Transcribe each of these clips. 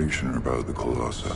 information about the Colossi.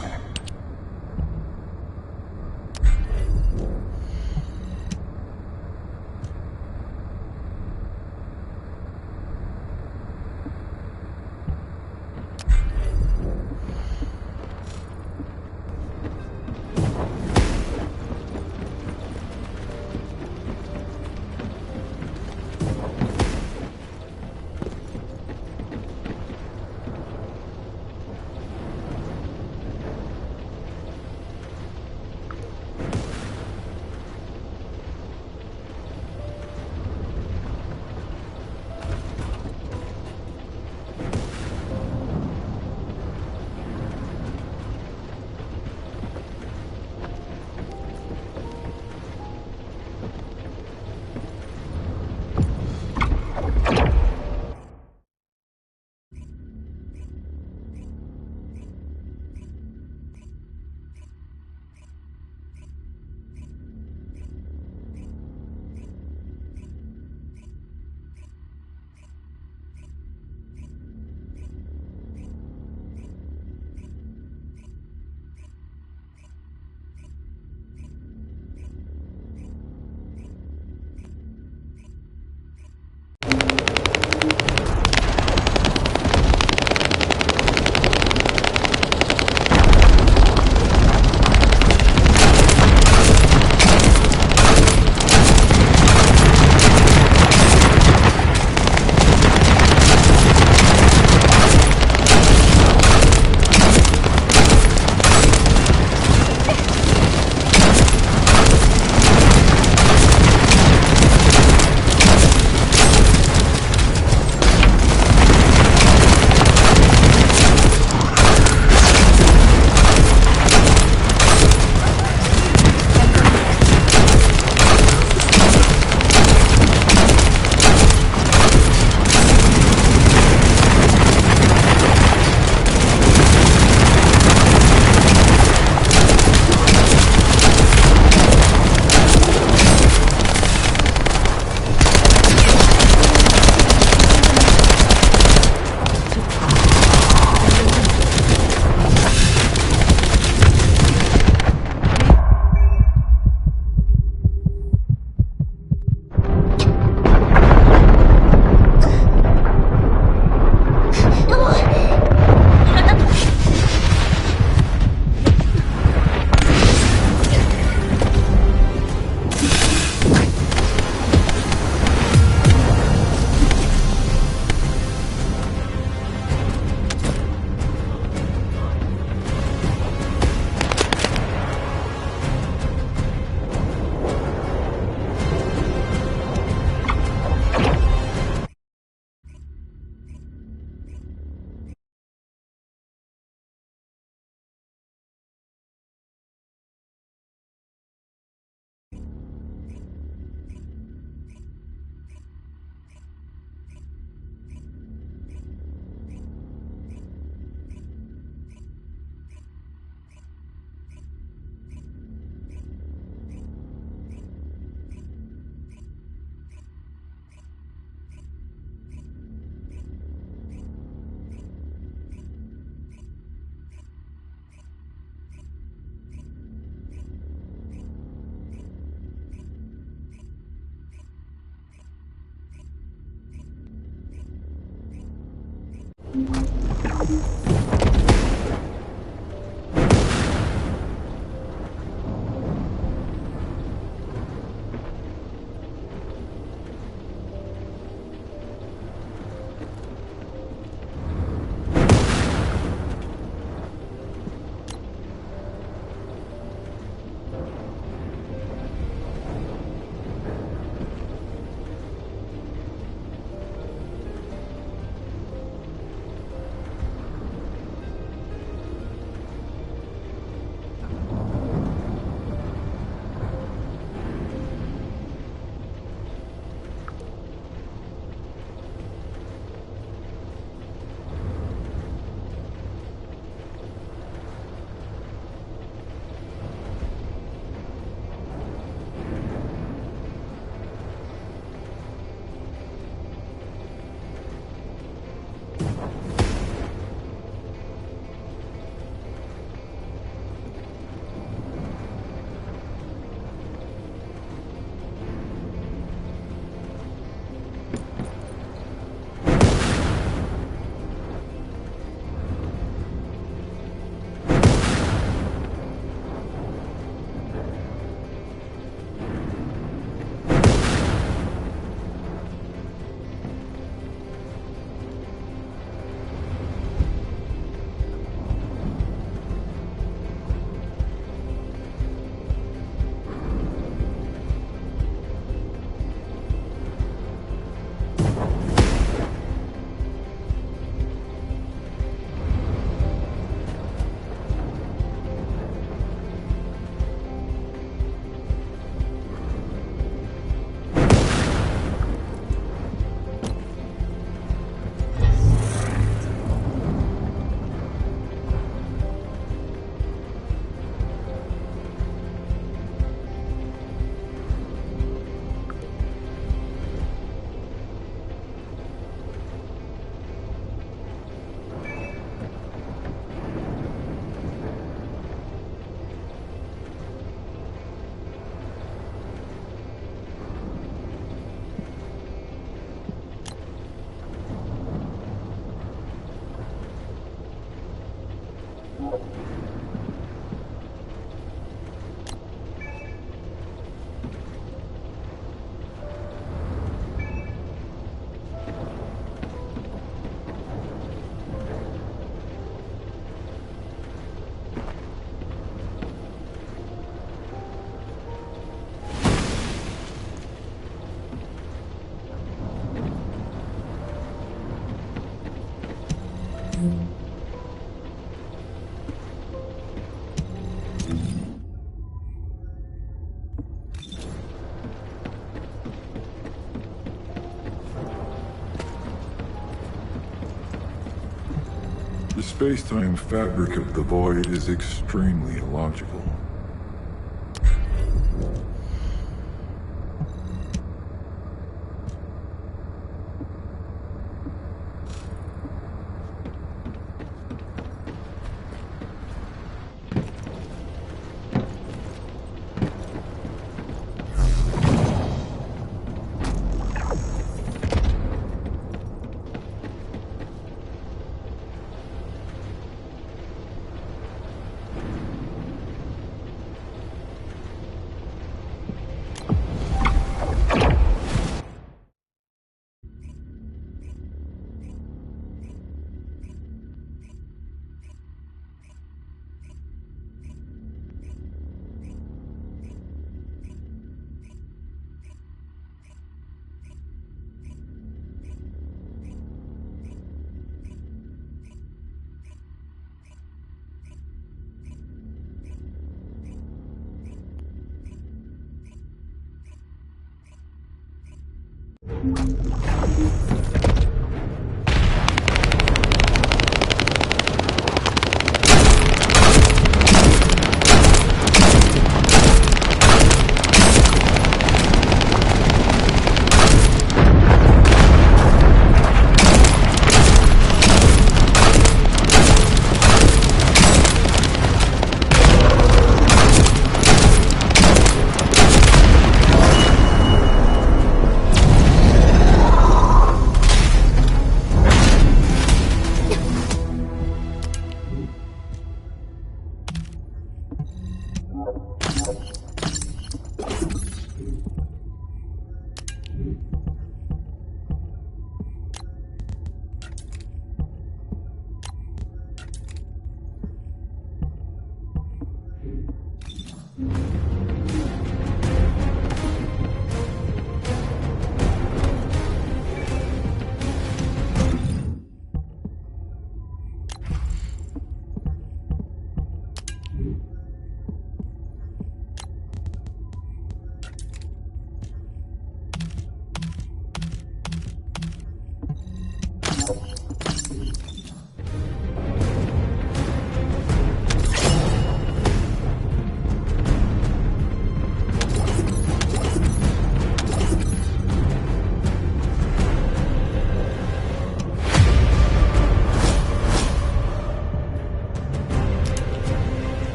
space-time fabric of the void is extremely illogical.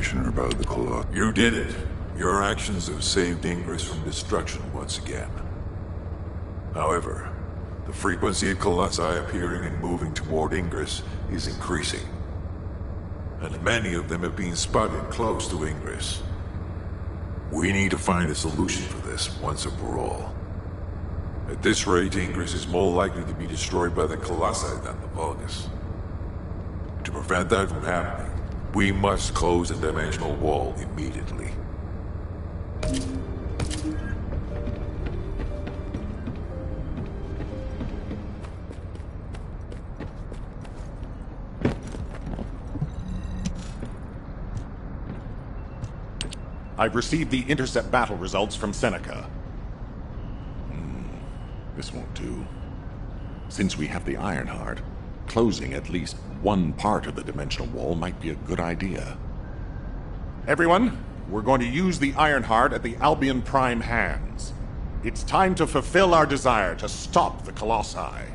information about the Colossi. You did it. Your actions have saved Ingress from destruction once again. However, the frequency of Colossi appearing and moving toward Ingress is increasing. And many of them have been spotted close to Ingress. We need to find a solution for this once and for all. At this rate, Ingress is more likely to be destroyed by the Colossi than the Vulgus. To prevent that from happening, we must close the dimensional wall immediately. I've received the intercept battle results from Seneca. This won't do. Since we have the Ironheart, closing at least one part of the dimensional wall might be a good idea. Everyone, we're going to use the Ironheart at the Albion Prime hands. It's time to fulfill our desire to stop the Colossi.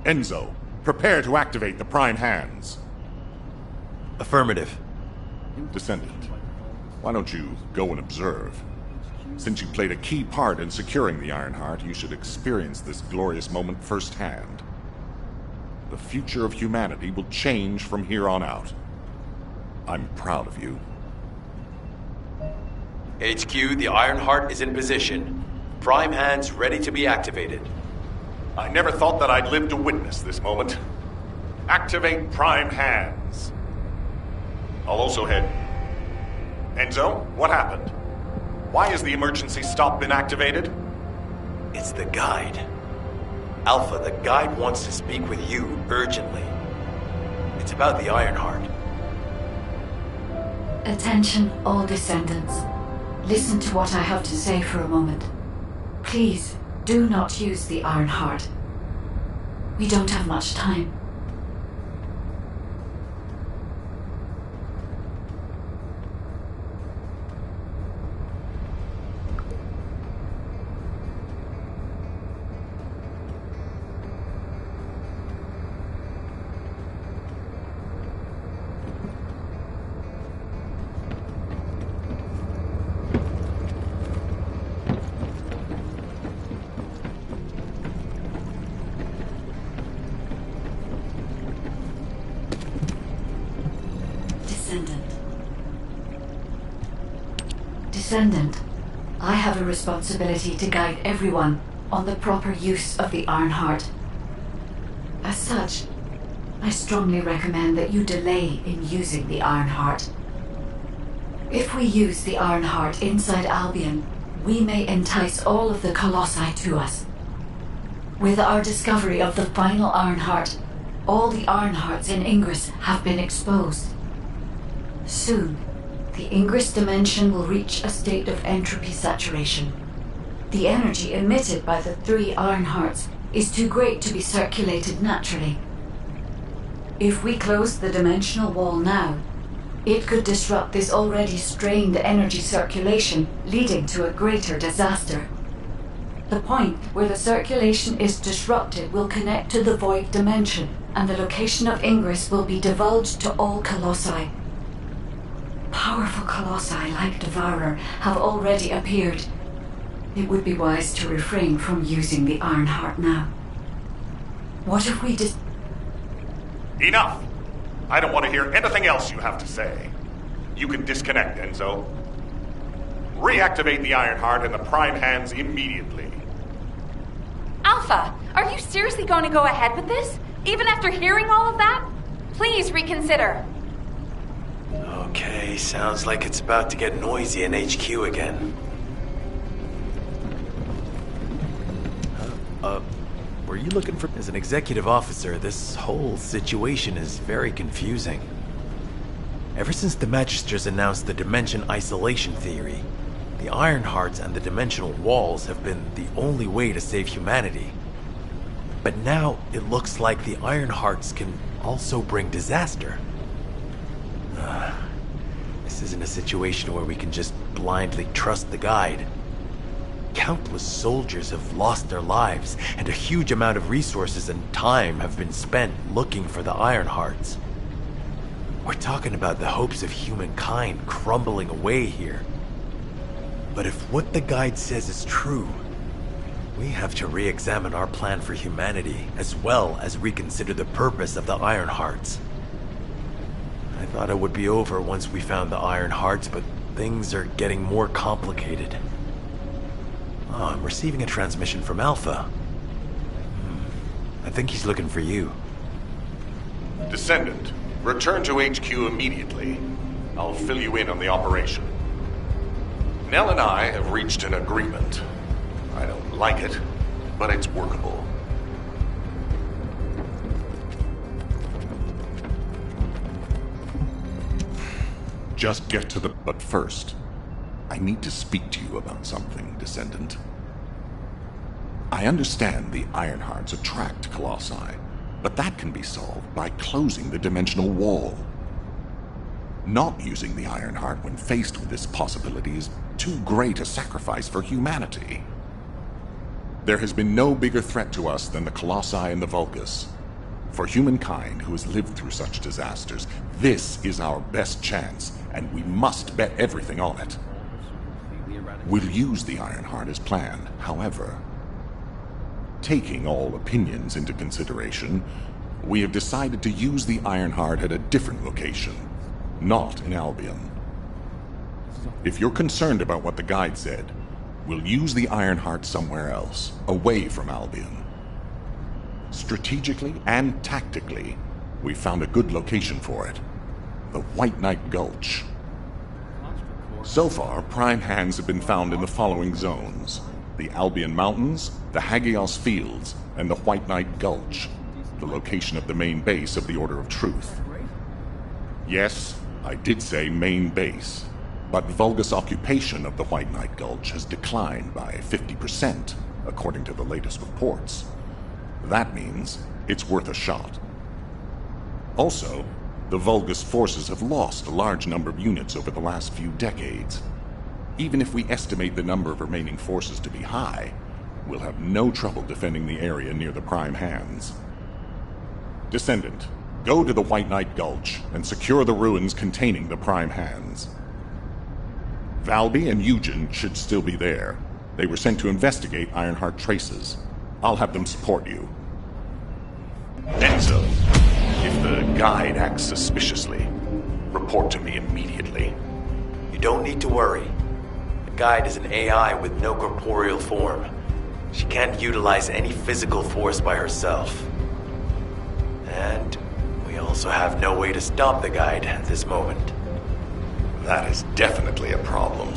Enzo, prepare to activate the Prime hands. Affirmative. Descendant, why don't you go and observe? Since you played a key part in securing the Ironheart, you should experience this glorious moment firsthand. The future of humanity will change from here on out. I'm proud of you. HQ, the Ironheart is in position. Prime hands ready to be activated. I never thought that I'd live to witness this moment. Activate Prime hands. I'll also head... Enzo, what happened? Why has the emergency stop been activated? It's the guide. Alpha, the guide wants to speak with you urgently. It's about the Ironheart. Attention, all descendants. Listen to what I have to say for a moment. Please, do not use the Ironheart. We don't have much time. Descendant, I have a responsibility to guide everyone on the proper use of the Ironheart. As such, I strongly recommend that you delay in using the Ironheart. If we use the Ironheart inside Albion, we may entice all of the Colossi to us. With our discovery of the final Ironheart, all the Ironhearts in Ingress have been exposed. Soon, the Ingress dimension will reach a state of entropy saturation. The energy emitted by the 3 Ironhearts is too great to be circulated naturally. If we close the dimensional wall now, it could disrupt this already strained energy circulation, leading to a greater disaster. The point where the circulation is disrupted will connect to the void dimension, and the location of Ingress will be divulged to all Colossi. Powerful Colossi like Devourer have already appeared. It would be wise to refrain from using the Ironheart now. What if we Enough! I don't want to hear anything else you have to say. You can disconnect, Enzo. Reactivate the Ironheart in the Prime hands immediately. Alpha, are you seriously going to go ahead with this? Even after hearing all of that? Please reconsider. Okay, sounds like it's about to get noisy in HQ again. Were you looking for... As an executive officer, this whole situation is very confusing. Ever since the Magisters announced the Dimension Isolation Theory, the Ironhearts and the Dimensional Walls have been the only way to save humanity. But now, it looks like the Ironhearts can also bring disaster. This isn't a situation where we can just blindly trust the guide. Countless soldiers have lost their lives, and a huge amount of resources and time have been spent looking for the Ironhearts. We're talking about the hopes of humankind crumbling away here. But if what the guide says is true, we have to re-examine our plan for humanity, as well as reconsider the purpose of the Iron Hearts. I thought it would be over once we found the Iron Hearts, but things are getting more complicated. Oh, I'm receiving a transmission from Alpha. I think he's looking for you. Descendant, return to HQ immediately. I'll fill you in on the operation. Nell and I have reached an agreement. I don't like it, but it's workable. Just get to the... But first, I need to speak to you about something, Descendant. I understand the Ironhearts attract Colossi, but that can be solved by closing the dimensional wall. Not using the Ironheart when faced with this possibility is too great a sacrifice for humanity. There has been no bigger threat to us than the Colossi and the Vulgus. For humankind who has lived through such disasters, this is our best chance, and we must bet everything on it. We'll use the Ironheart as planned, however. Taking all opinions into consideration, we have decided to use the Ironheart at a different location, not in Albion. If you're concerned about what the guide said, we'll use the Ironheart somewhere else, away from Albion. Strategically and tactically, we found a good location for it. The White Knight Gulch. So far, prime hands have been found in the following zones: the Albion Mountains, the Hagios Fields, and the White Knight Gulch, the location of the main base of the Order of Truth. Yes, I did say main base, but Vulgus occupation of the White Knight Gulch has declined by 50%, according to the latest reports. That means it's worth a shot. Also, the Vulgus forces have lost a large number of units over the last few decades. Even if we estimate the number of remaining forces to be high, we'll have no trouble defending the area near the prime hands. Descendant, go to the White Knight Gulch and secure the ruins containing the prime hands. Valby and Eugen should still be there. They were sent to investigate Ironheart traces. I'll have them support you. Enzo, if the guide acts suspiciously, report to me immediately. You don't need to worry. The guide is an AI with no corporeal form. She can't utilize any physical force by herself. And we also have no way to stop the guide at this moment. That is definitely a problem.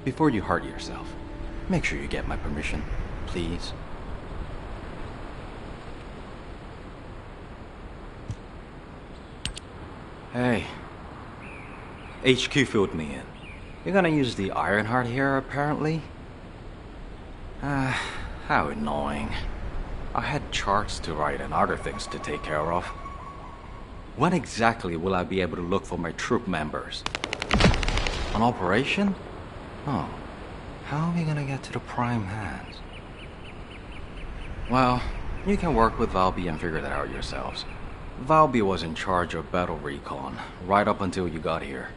before you hurt yourself, make sure you get my permission, please. Hey. HQ filled me in. You're gonna use the Ironheart here, apparently? How annoying. I had charts to write and other things to take care of. When exactly will I be able to look for my troop members? An operation? Oh. How are we gonna get to the prime hands? Well, you can work with Valby and figure that out yourselves. Valby was in charge of battle recon, right up until you got here.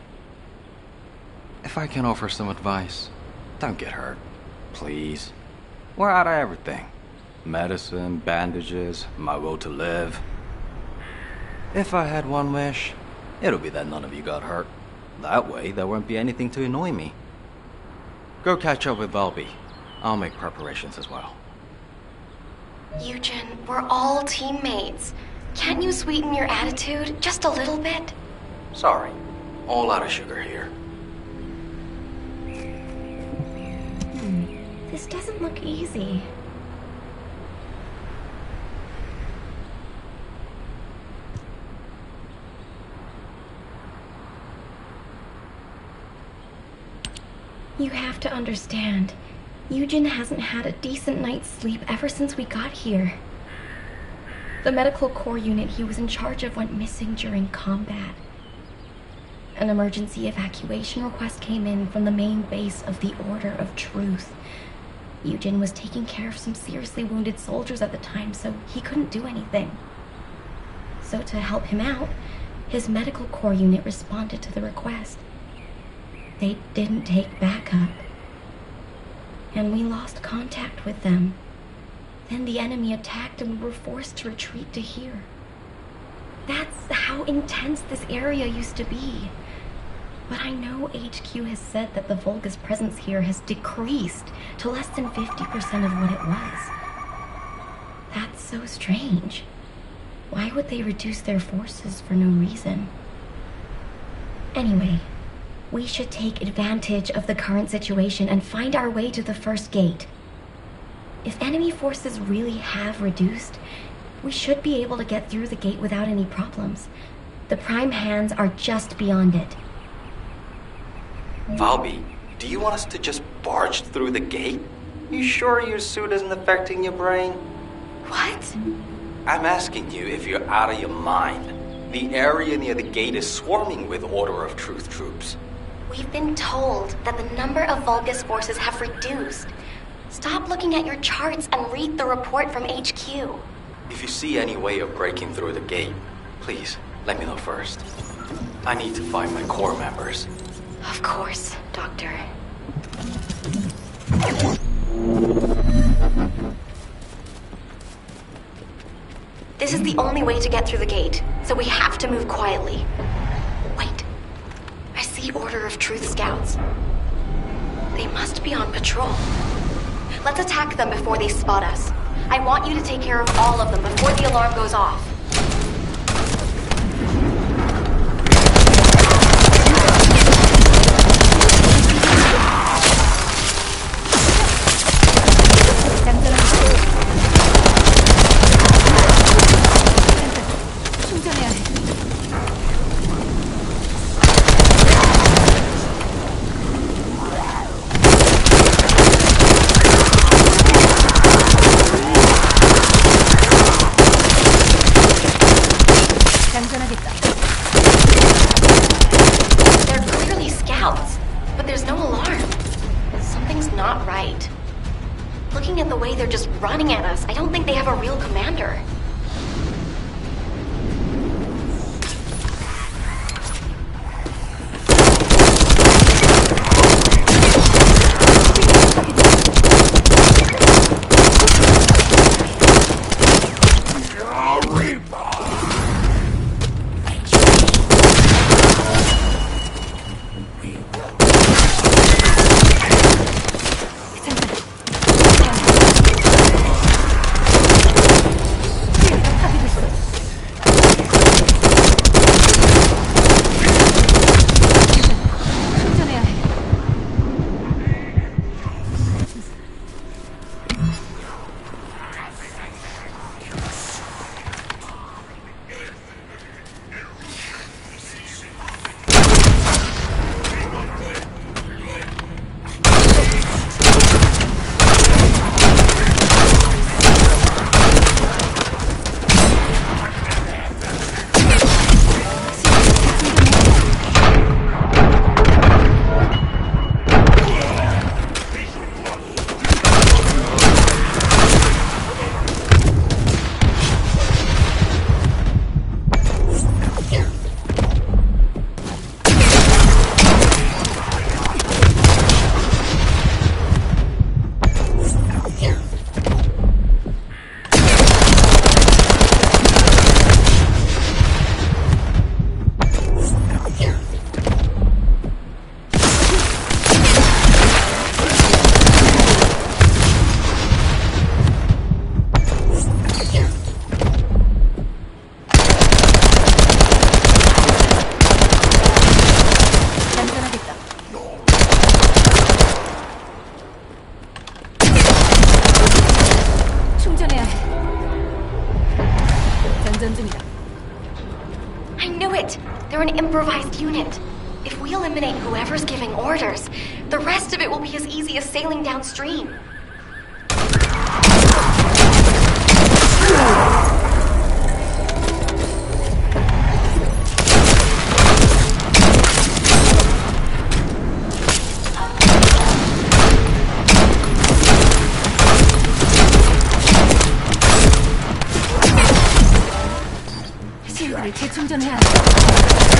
If I can offer some advice, don't get hurt, please. We're out of everything. Medicine, bandages, my will to live. If I had one wish, it'll be that none of you got hurt. That way, there won't be anything to annoy me. Go catch up with Valby. I'll make preparations as well. Eugen, we're all teammates. Can't you sweeten your attitude just a little bit? Sorry, all out of sugar here. This doesn't look easy. You have to understand, Eugen hasn't had a decent night's sleep ever since we got here. The medical corps unit he was in charge of went missing during combat. An emergency evacuation request came in from the main base of the Order of Truth. Eugen was taking care of some seriously wounded soldiers at the time, so he couldn't do anything. So to help him out, his medical corps unit responded to the request. They didn't take backup, and we lost contact with them. Then the enemy attacked and we were forced to retreat to here. That's how intense this area used to be. But I know HQ has said that the Volga's presence here has decreased to less than 50% of what it was. That's so strange. Why would they reduce their forces for no reason? Anyway, we should take advantage of the current situation and find our way to the first gate. If enemy forces really have reduced, we should be able to get through the gate without any problems. The prime hands are just beyond it. Valby, do you want us to just barge through the gate? You sure your suit isn't affecting your brain? What? I'm asking you if you're out of your mind. The area near the gate is swarming with Order of Truth troops. We've been told that the number of Vulgus forces have reduced. Stop looking at your charts and read the report from HQ. If you see any way of breaking through the gate, please let me know first. I need to find my corps members. Of course, Doctor. This is the only way to get through the gate, so we have to move quietly. Wait. I see Order of Truth scouts. They must be on patrol. Let's attack them before they spot us. I want you to take care of all of them before the alarm goes off. Running at us. I don't think they have a real commander. improvised unit. If we eliminate whoever's giving orders, the rest of it will be as easy as sailing downstream. 실드를 재충전해야 해.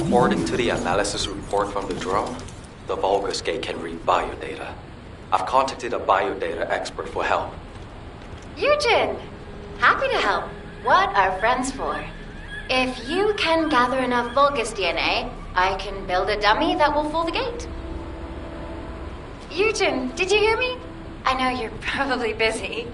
According to the analysis report from the drone, the Vulgus Gate can read biodata. I've contacted a biodata expert for help. Yujin! Happy to help. What are friends for? If you can gather enough Vulgus DNA, I can build a dummy that will fool the gate. Yujin, did you hear me? I know you're probably busy.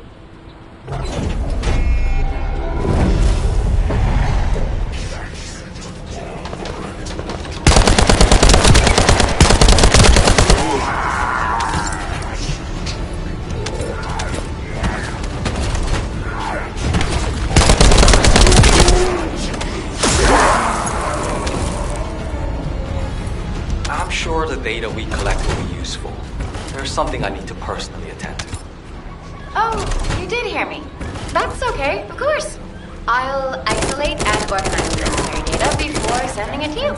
I'm sure the data we collect will be useful. There's something I need to personally attend to. Oh, you did hear me. That's okay, of course. I'll isolate and organize the necessary data before sending it to you.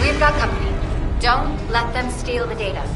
We've got company. Don't let them steal the data.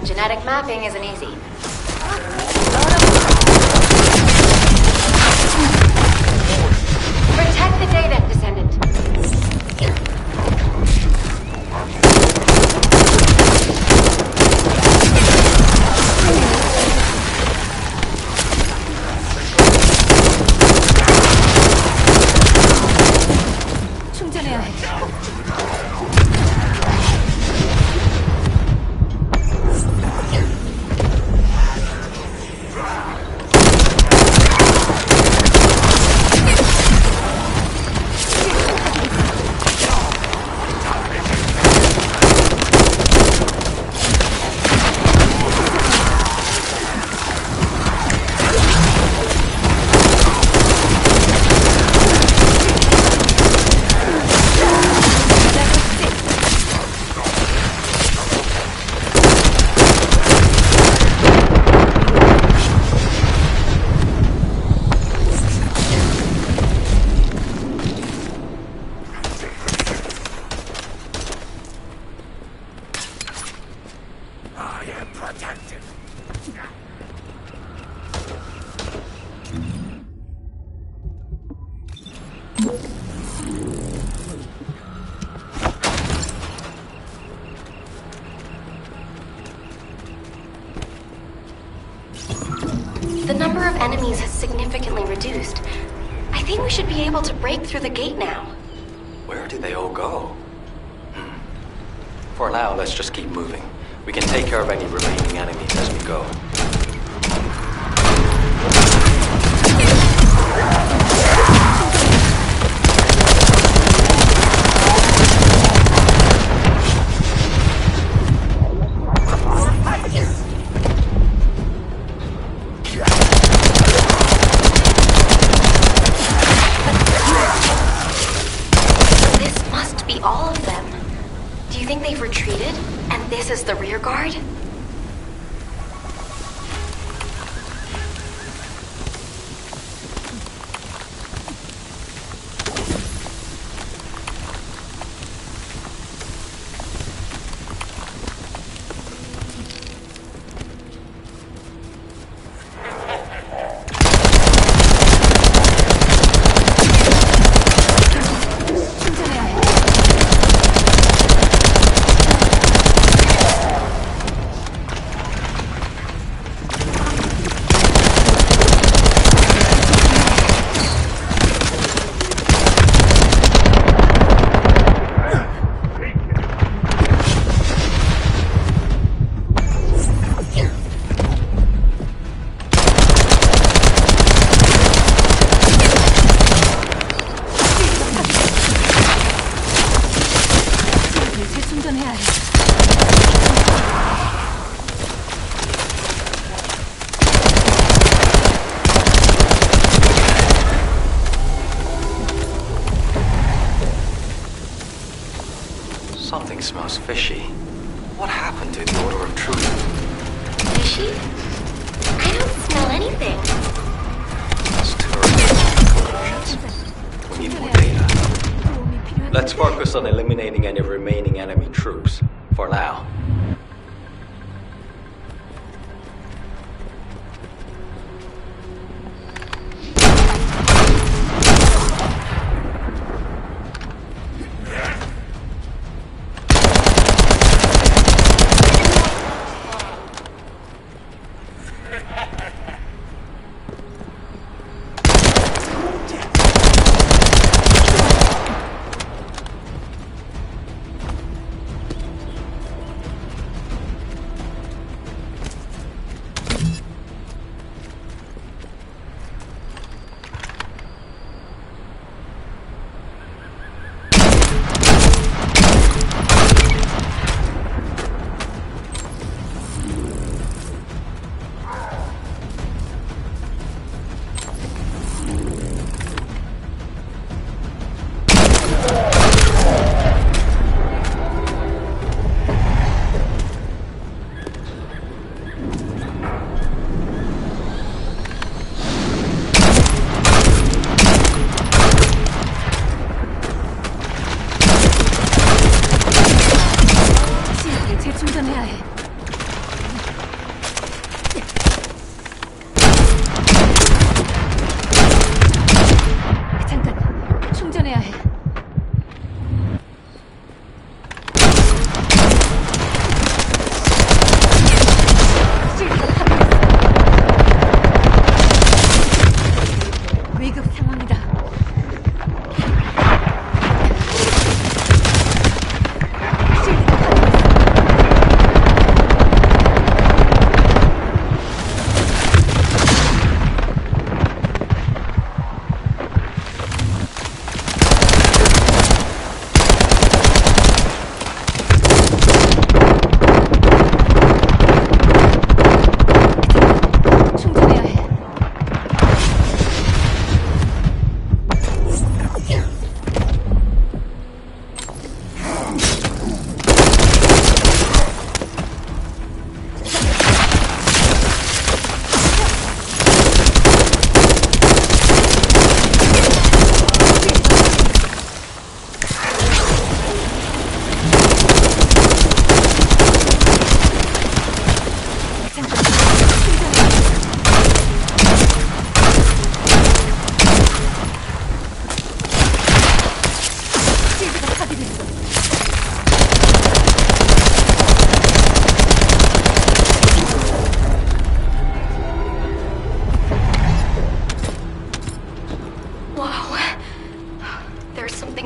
Genetic mapping isn't easy. Protect the data, Descendant. 충전해야 해. The number of enemies has significantly reduced. I think we should be able to break through the gate now. Where did they all go? For now, let's just keep moving. We can take care of any remaining enemies as we go. they've retreated, and this is the rear guard? Something smells fishy. What happened to the Order of Truth? Fishy? I don't smell anything. That's too early. Conclusions. We need more data. Let's focus on eliminating any remaining enemy troops. For now. 재충전해야 해. 잠깐, 충전해야 해. 실드가 파괴됐어. 위급 상황이다.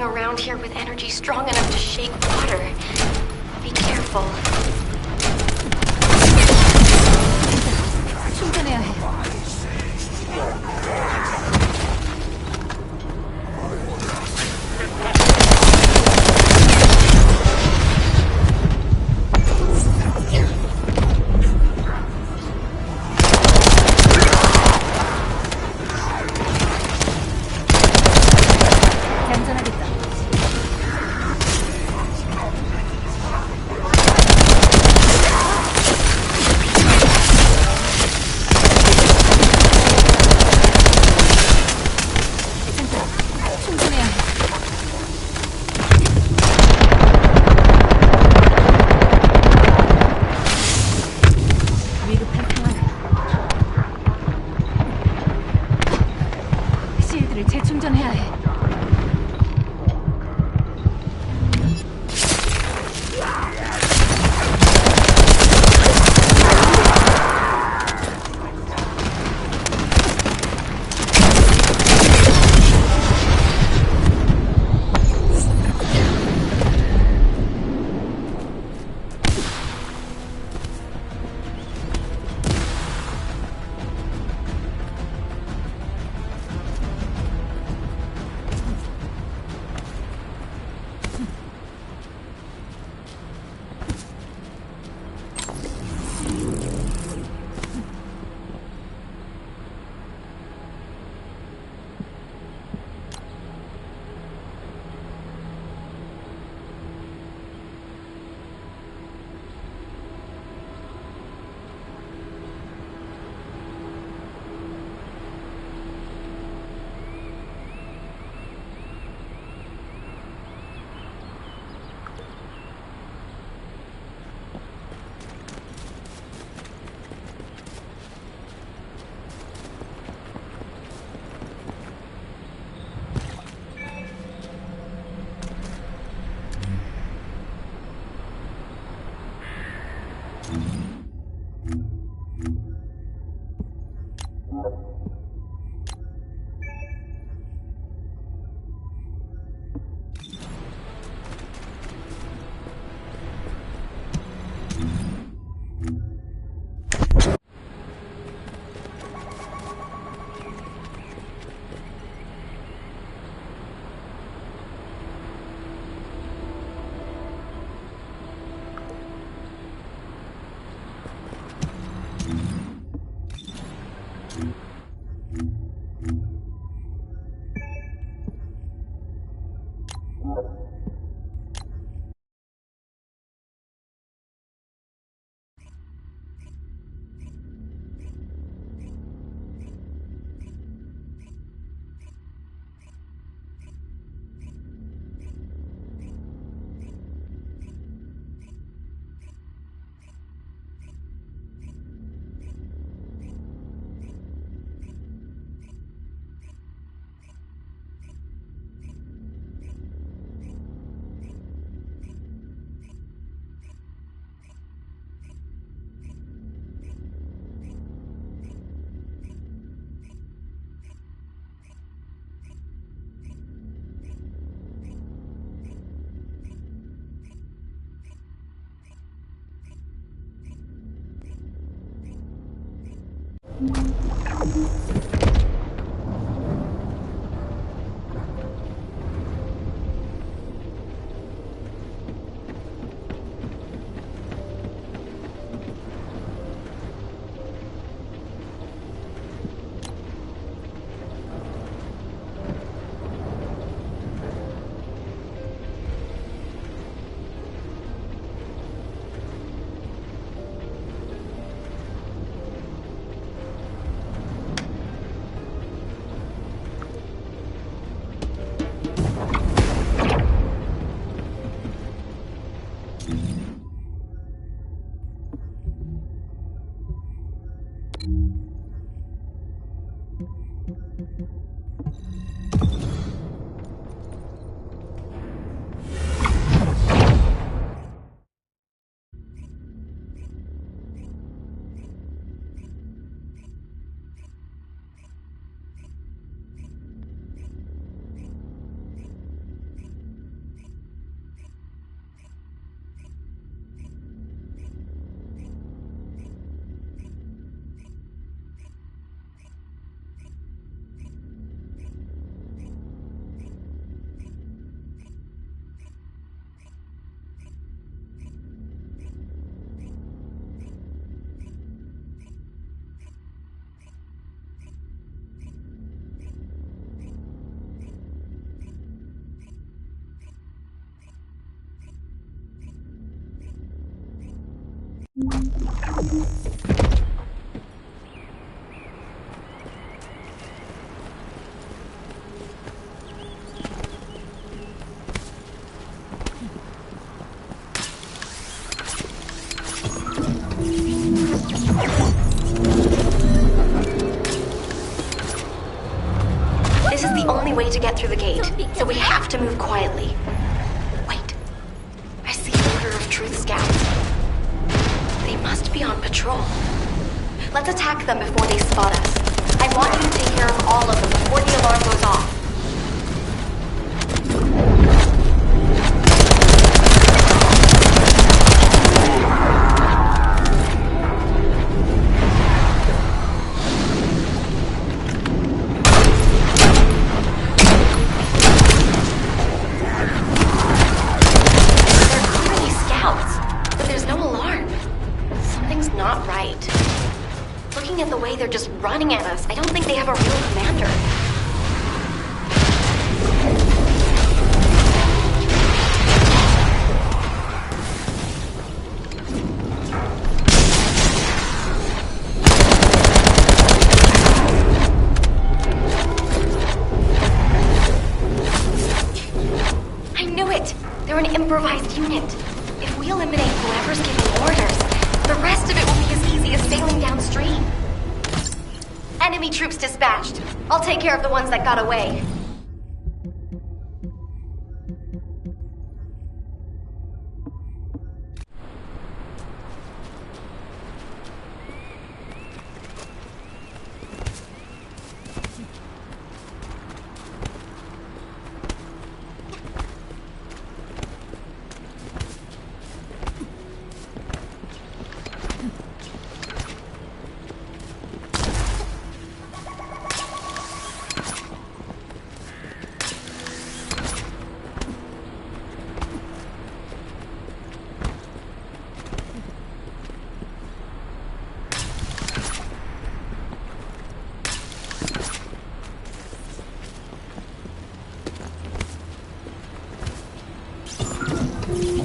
Around here with energy strong enough to shake water. Be careful. 충전해야 해. This is the only way to get through the gate, so we have to move quietly. Wait. I see an Order of Truth scouts. They must be on patrol. Let's attack them before they spot us. I want you to take care of all of them before the alarm goes off. They're just running at us. I don't think they have a real commander. I knew it! They're an improvised unit. If we eliminate whoever's giving orders, the rest of it will be as easy as sailing downstream. Enemy troops dispatched. I'll take care of the ones that got away.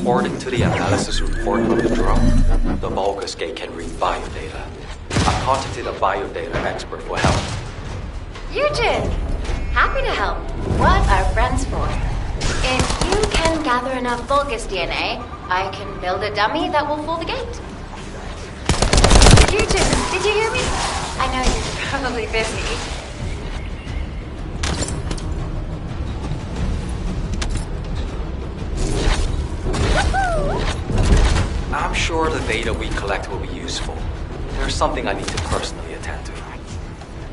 According to the analysis report of the drone, the Vulgus gate can read biodata. I contacted a biodata expert for help. Yujin, happy to help. What are friends for? If you can gather enough Vulgus DNA, I can build a dummy that will fool the gate. Yujin, did you hear me? I know you're probably busy. I'm sure the data we collect will be useful. There's something I need to personally attend to.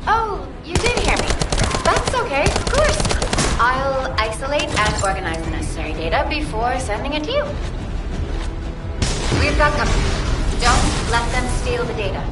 Oh, you did hear me. That's okay, of course. I'll isolate and organize the necessary data before sending it to you. We've got company. Don't let them steal the data.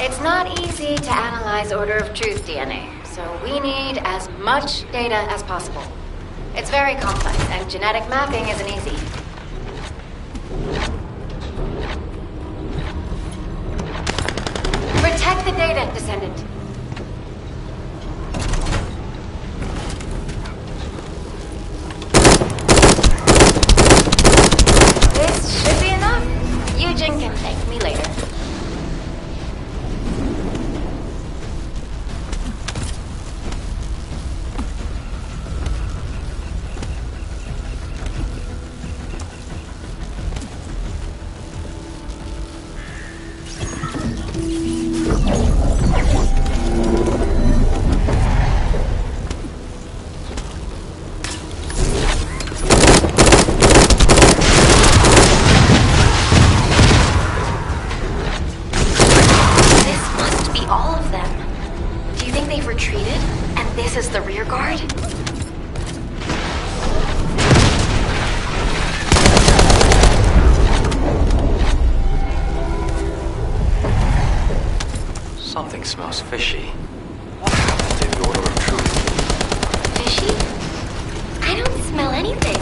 It's not easy to analyze Order of Truth DNA, so we need as much data as possible. It's very complex, and genetic mapping isn't easy. Protect the data, Descendant. This should be enough. Yujin can thank me later. This is the rear guard? Something smells fishy. What happened to the Order of Truth? Fishy? I don't smell anything.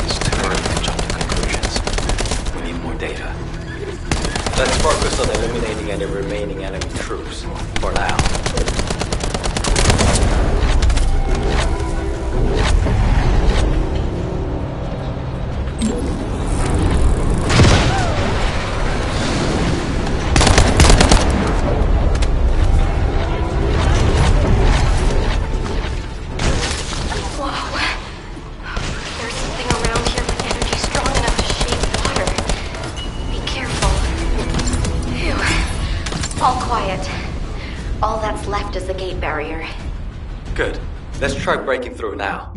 It's too early to jump to conclusions. We need more data. Let's focus on eliminating any remaining enemy troops, for now. All quiet. All that's left is the gate barrier. Good. Let's try breaking through now.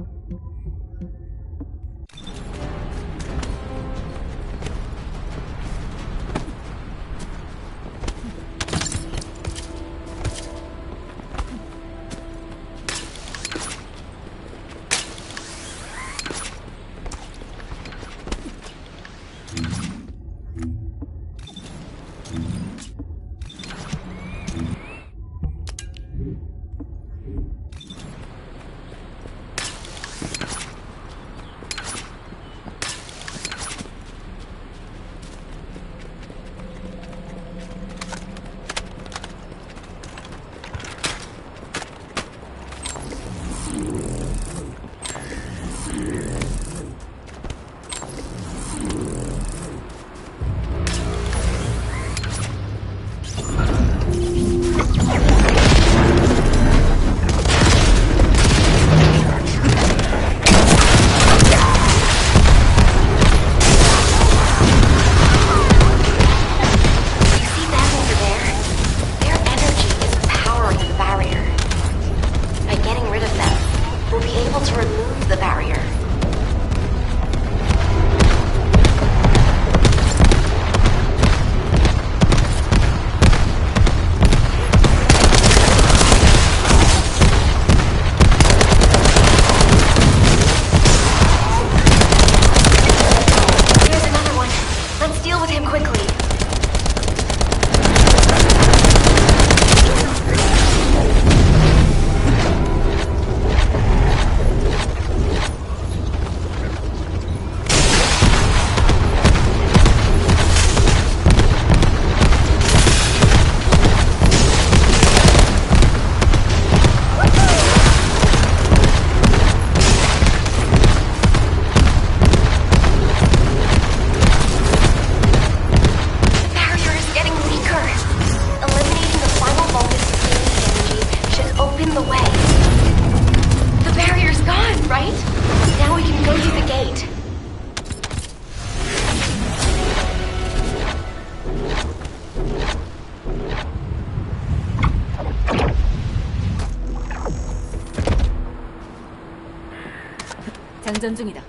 재충전 중이다.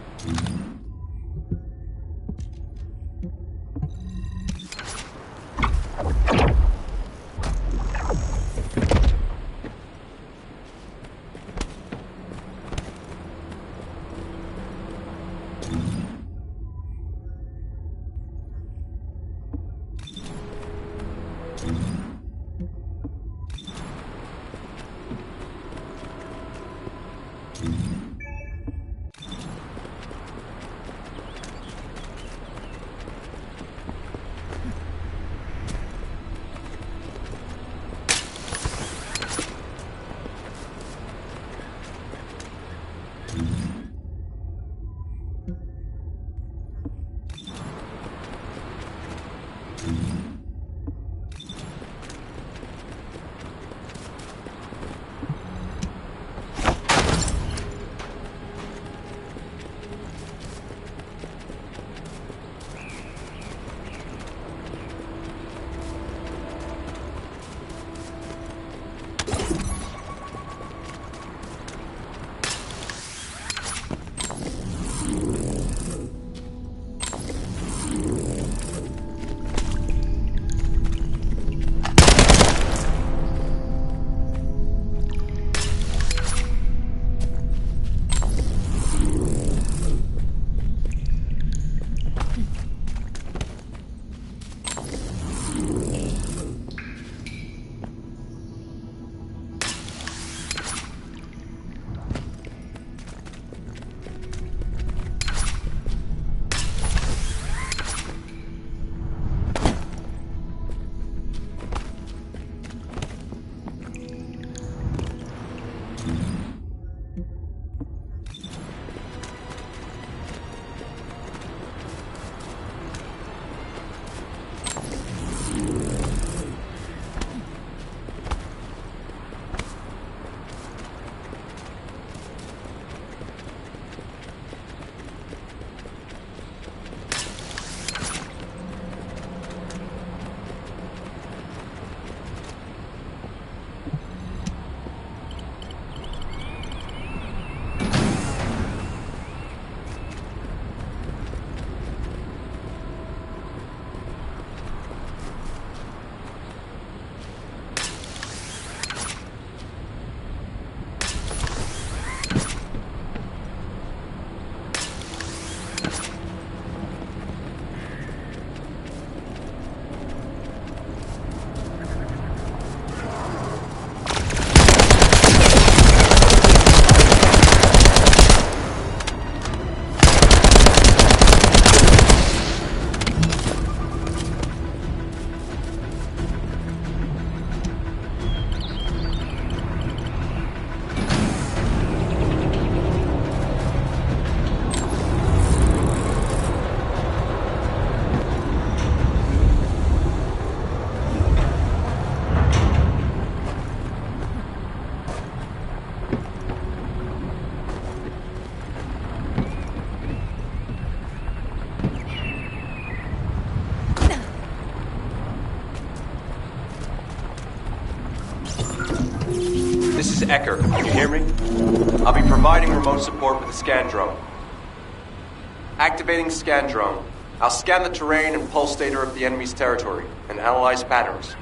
This is Ecker. Can you hear me? I'll be providing remote support with the scan drone. Activating scan drone. I'll scan the terrain and pulse data of the enemy's territory and analyze patterns.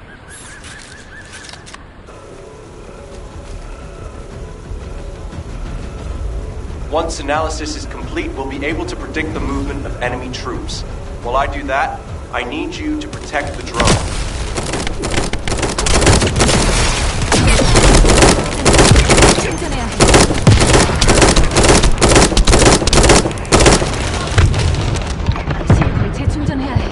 Once analysis is complete, we'll be able to predict the movement of enemy troops. While I do that, I need you to protect the drone. 충전해야 해. 실드를 재충전해야 해.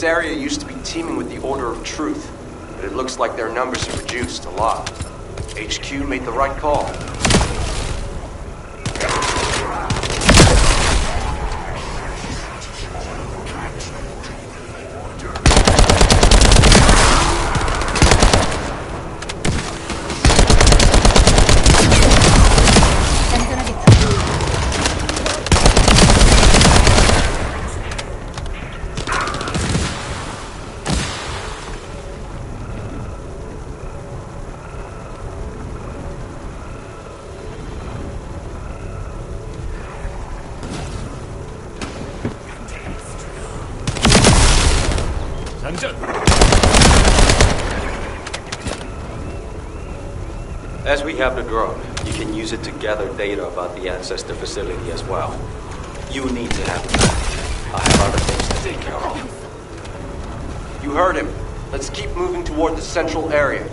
This area used to be teeming with the Order of Truth, but it looks like their numbers have reduced a lot. HQ made the right call. As we have the drone, you can use it to gather data about the Ancestor facility as well. You need to have it. I have other things to take care of. You heard him. Let's keep moving toward the central area.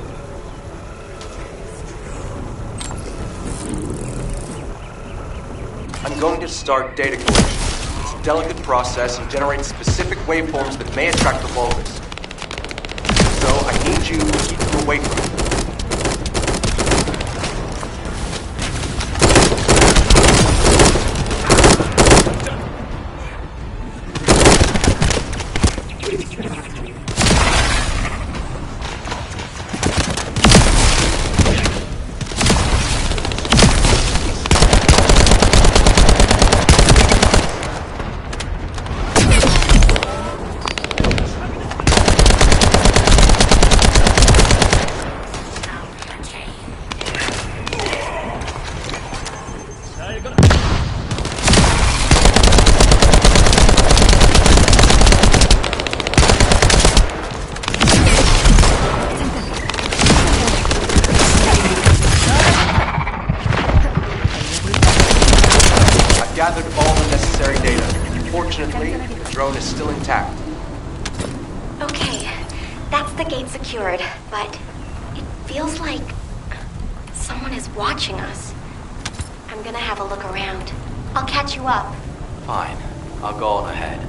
I'm going to start data collection. It's a delicate process and generates specific waveforms that may attract the vulgus. So I need you to keep them away from it. Gathered all the necessary data. Fortunately, the drone is still intact. Okay, that's the gate secured, but it feels like someone is watching us. I'm gonna have a look around. I'll catch you up. Fine. I'll go on ahead.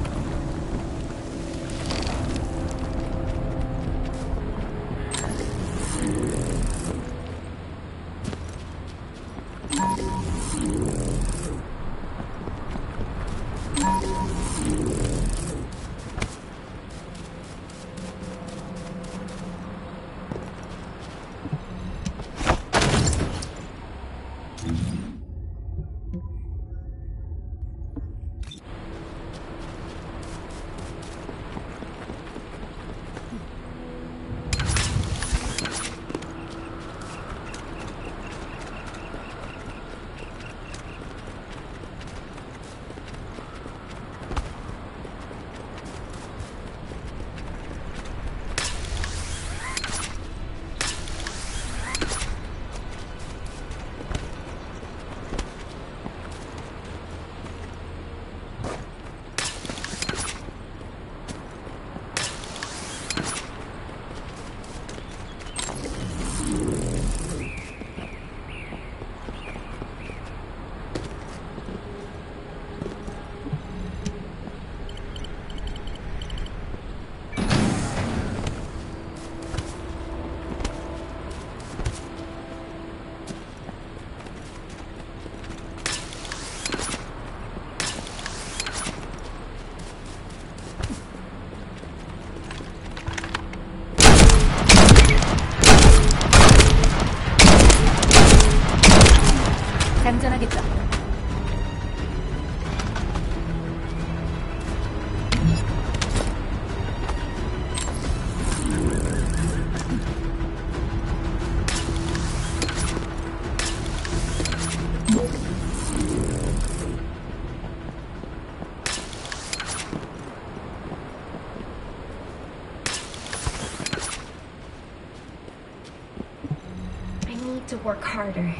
장전하겠다. I need to work harder.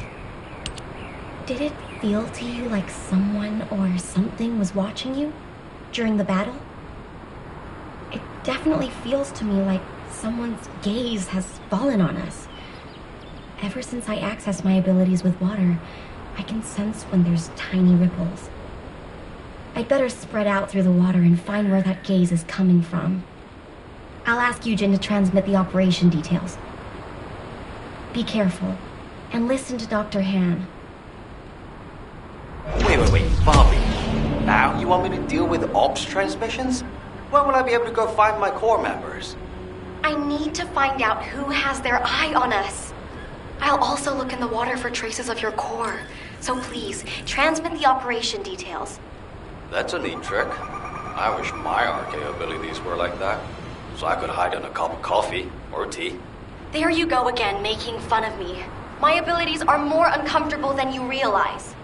Did it feel to you like someone or something was watching you during the battle? It definitely feels to me like someone's gaze has fallen on us. Ever since I access my abilities with water, I can sense when there's tiny ripples. I'd better spread out through the water and find where that gaze is coming from. I'll ask Eugen to transmit the operation details. Be careful, and listen to Dr. Han. Wait, Bobby. Now you want me to deal with ops transmissions? When will I be able to go find my core members? I need to find out who has their eye on us. I'll also look in the water for traces of your core. So please, transmit the operation details. That's a neat trick. I wish my RK abilities were like that, so I could hide in a cup of coffee or tea. There you go again, making fun of me. My abilities are more uncomfortable than you realize.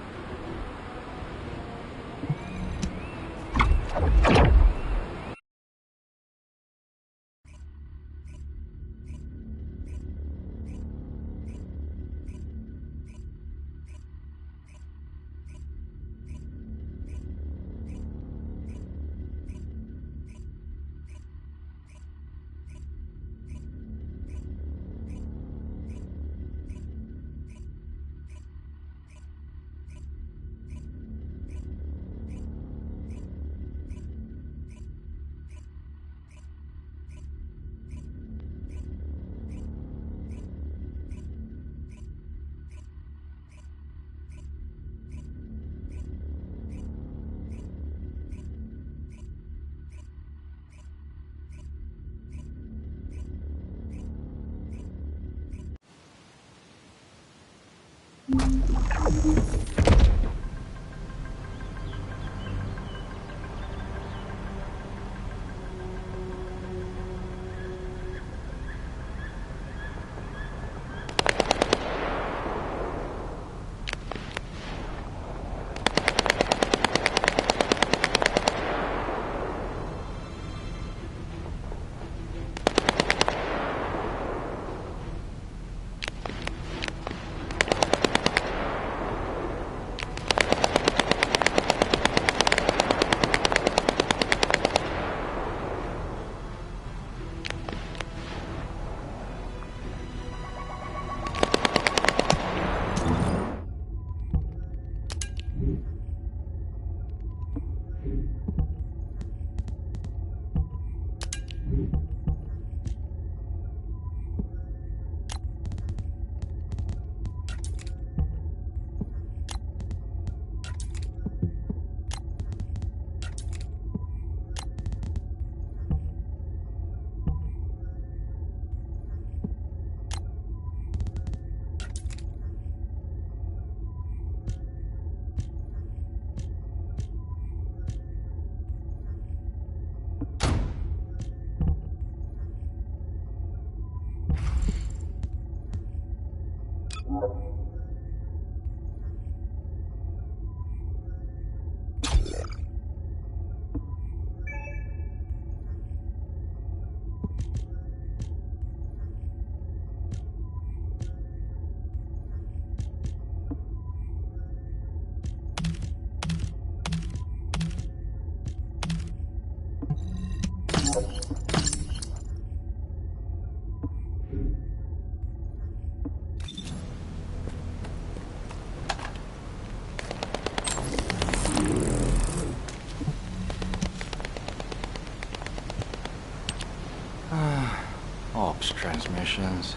Ops transmissions.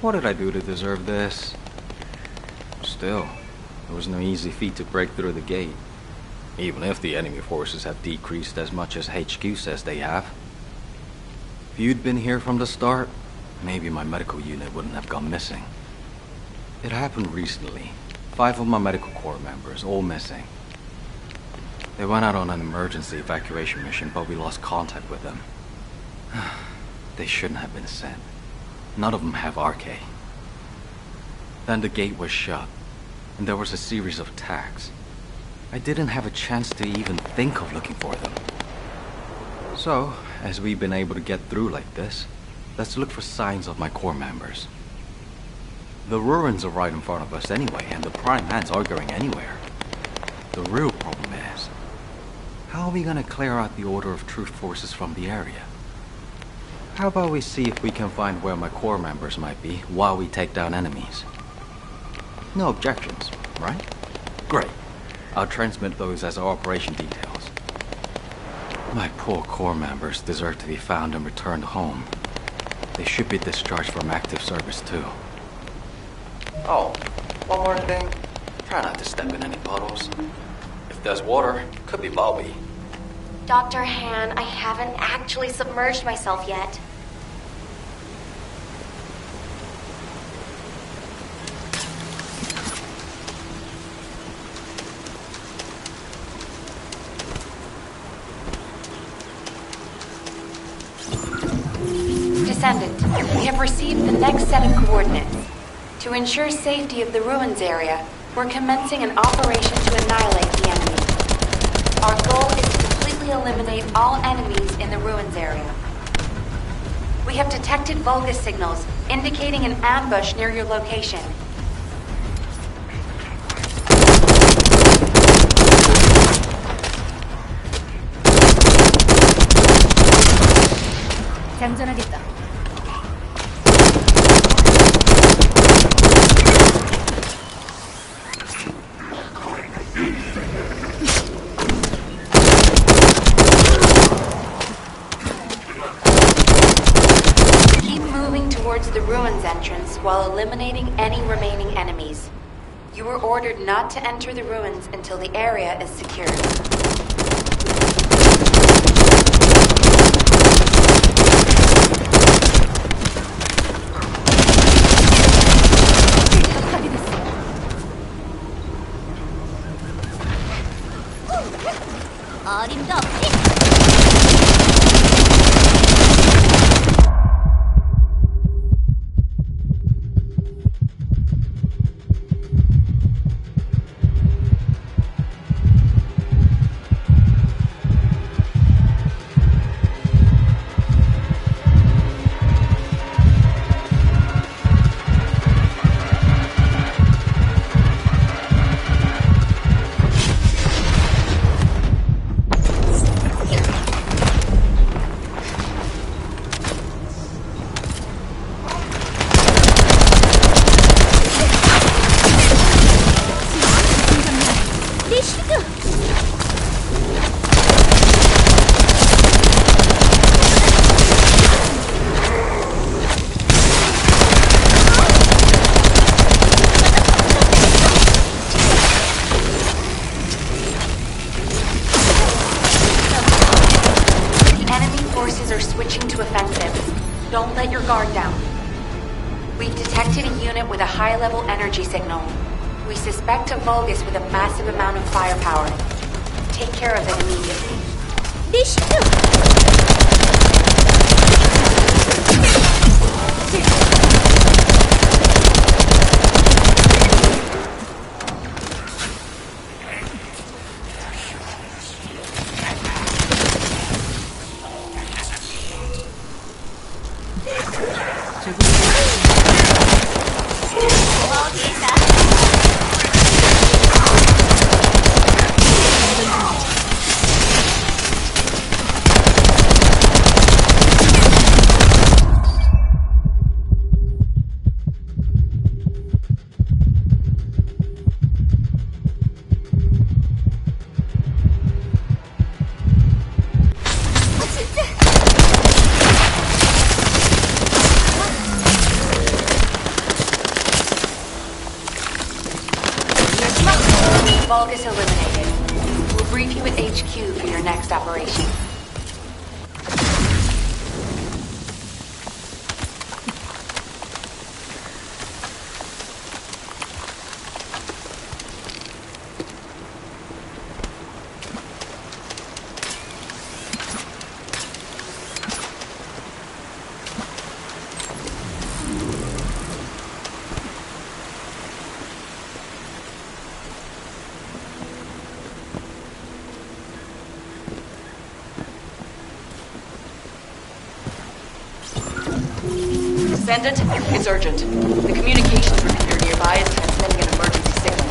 What did I do to deserve this? Still, it was no easy feat to break through the gate, even if the enemy forces have decreased as much as HQ says they have. If you'd been here from the start, maybe my medical unit wouldn't have gone missing. It happened recently. 5 of my medical corps members, all missing. They went out on an emergency evacuation mission, but we lost contact with them. They shouldn't have been sent. None of them have RK. Then the gate was shut, and there was a series of attacks. I didn't have a chance to even think of looking for them. So, as we've been able to get through like this, let's look for signs of my corps members. The ruins are right in front of us anyway, and the prime ants aren't going anywhere. The real problem is, how are we gonna clear out the Order of Truth forces from the area? How about we see if we can find where my corps members might be while we take down enemies? No objections, right? Great. I'll transmit those as our operation details. My poor Corps members deserve to be found and returned home. They should be discharged from active service, too. Oh, one more thing. Try not to step in any puddles. If there's water, could be Bobby. Dr. Han, I haven't actually submerged myself yet. Descendant, we have received the next set of coordinates. To ensure safety of the ruins area, we're commencing an operation to annihilate the enemy. Our goal is to completely eliminate all enemies in the ruins area. We have detected Vulgus signals indicating an ambush near your location. 장전하겠다. Keep moving towards the ruins entrance while eliminating any remaining enemies. You were ordered not to enter the ruins until the area is secured. 어림도 없지. Don't let your guard down. We've detected a unit with a high-level energy signal. We suspect a Vulgus with a massive amount of firepower. Take care of it immediately. Vulgus eliminated. We'll brief you at HQ for your next operation. Descendant, it's urgent. The communications repeater nearby is transmitting an emergency signal.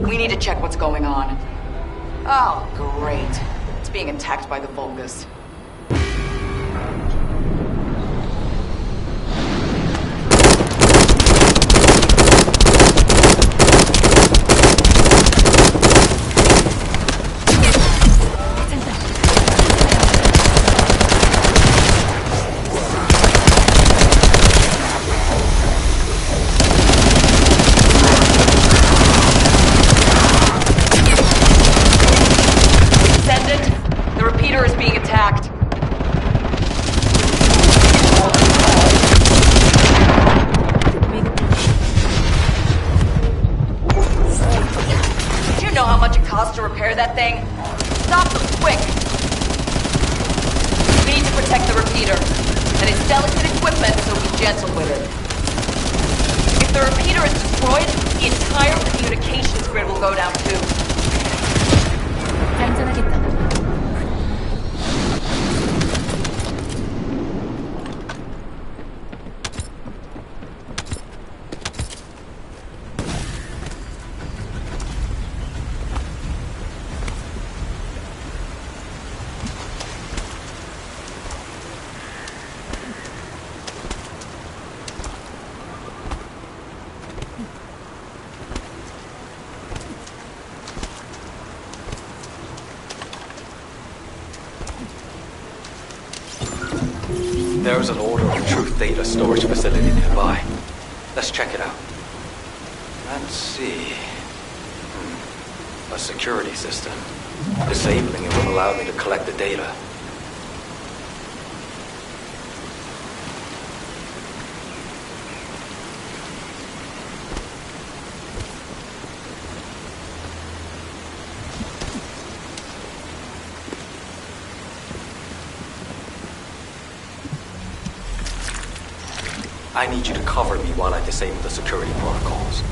We need to check what's going on. Oh, great. It's being attacked by the Vulgus. Descendant, the repeater is being attacked. Do you know how much it costs to repair that thing? Stop them, quick! We need to protect the repeater. And its delicate equipment, so be gentle with it. If the repeater is destroyed, the entire communications grid will go down too. 안전하겠다. There's an Order of Truth data storage facility nearby. Let's check it out. Let's see. A security system. Disabling it will allow me to collect the data. I need you to cover me while I disable the security protocols.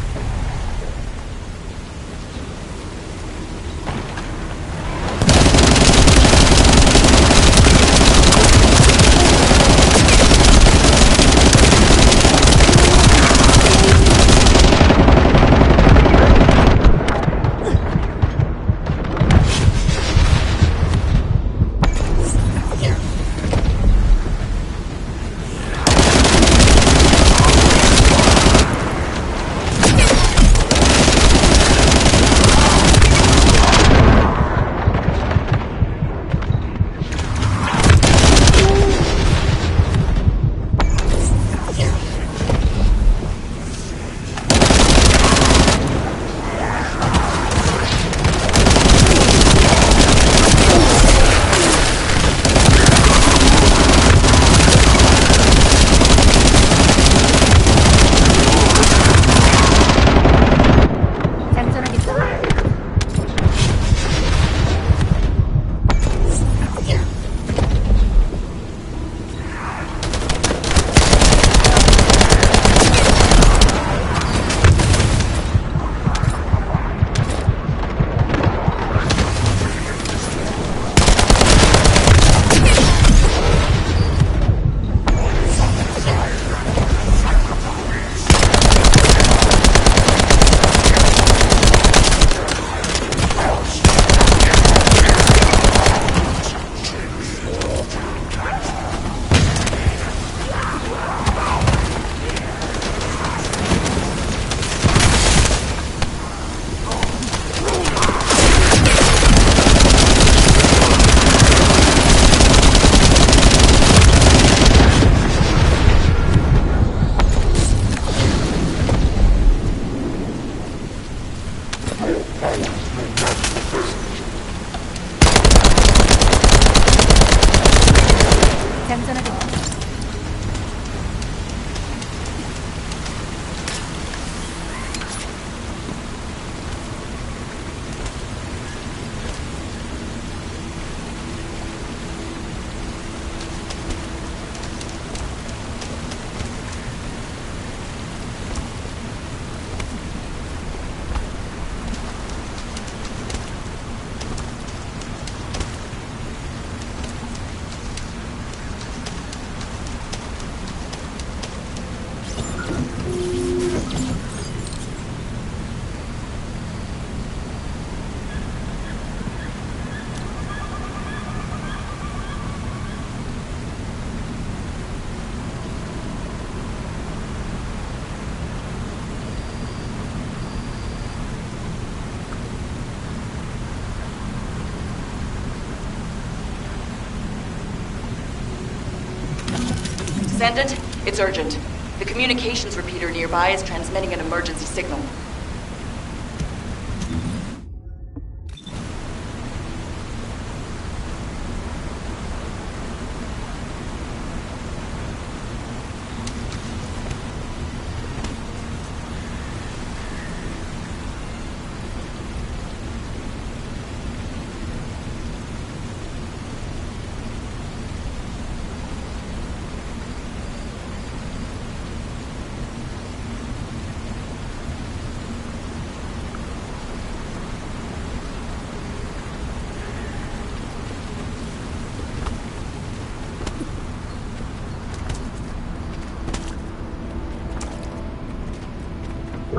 Descendant, it's urgent. The communications repeater nearby is transmitting an emergency signal.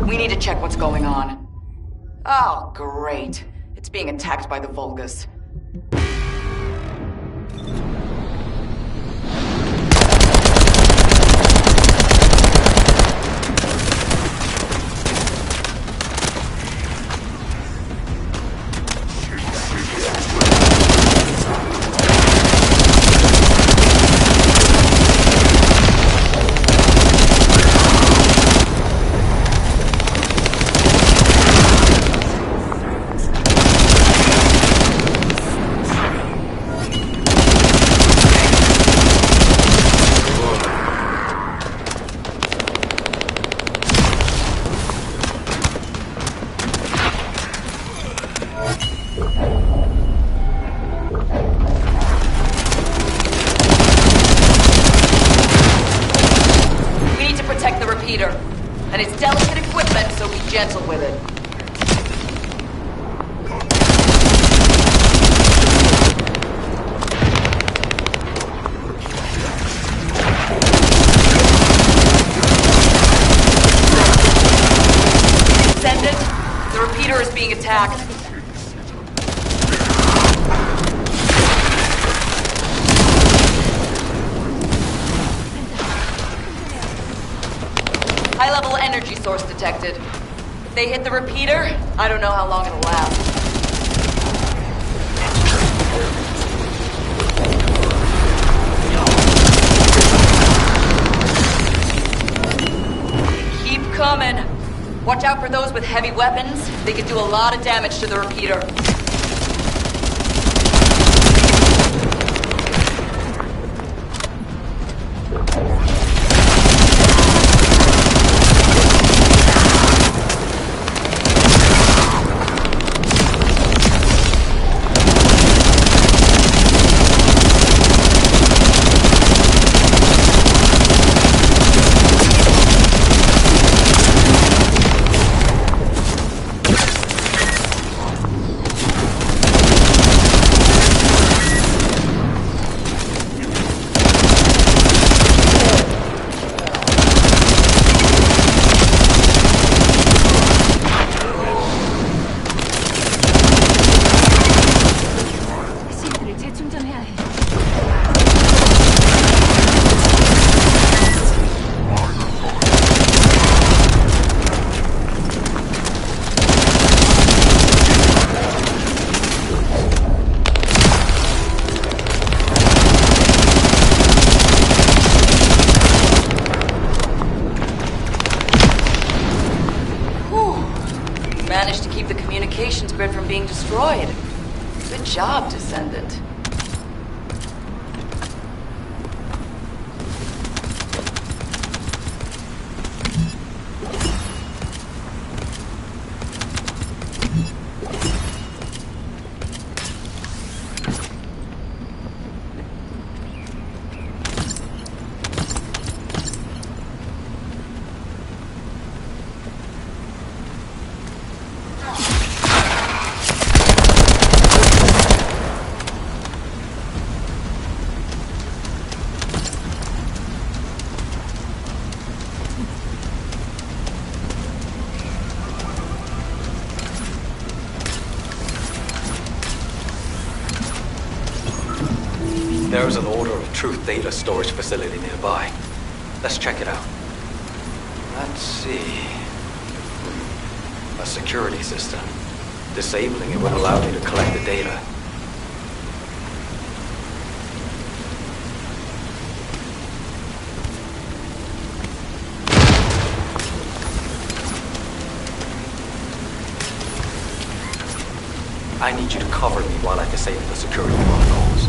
We need to check what's going on. Oh, great. It's being attacked by the Vulgus. And it's delicate equipment, so be gentle with it. Descendant, the repeater is being attacked. High-level energy source detected. If they hit the repeater, I don't know how long it'll last. Keep coming. Watch out for those with heavy weapons. They can do a lot of damage to the repeater. Managed to keep the communications grid from being destroyed. Good job, Descendant. There's an Order of Truth data storage facility nearby. Let's check it out. Let's see. A security system. Disabling it would allow me to collect the data. I need you to cover me while I disable the security protocols.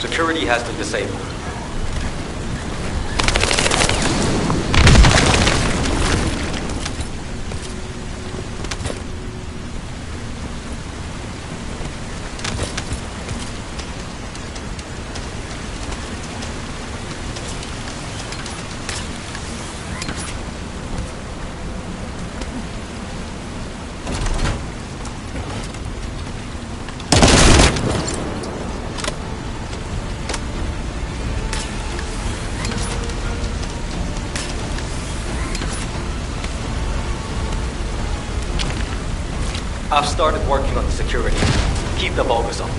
Security has been disabled. I've started working on the security. Keep the focus on me.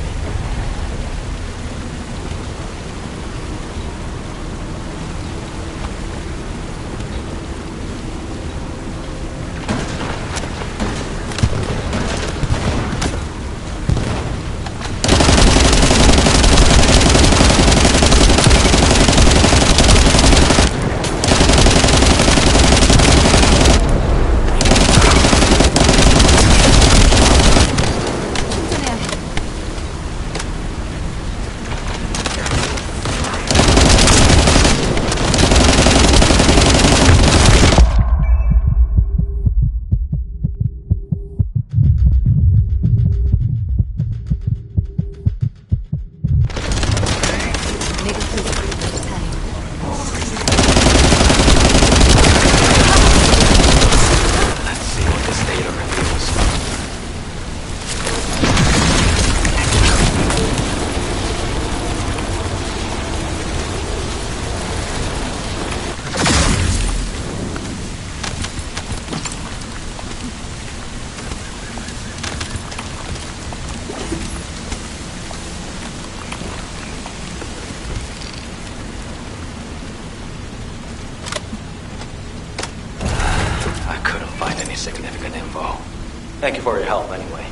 Significant info. Thank you for your help anyway.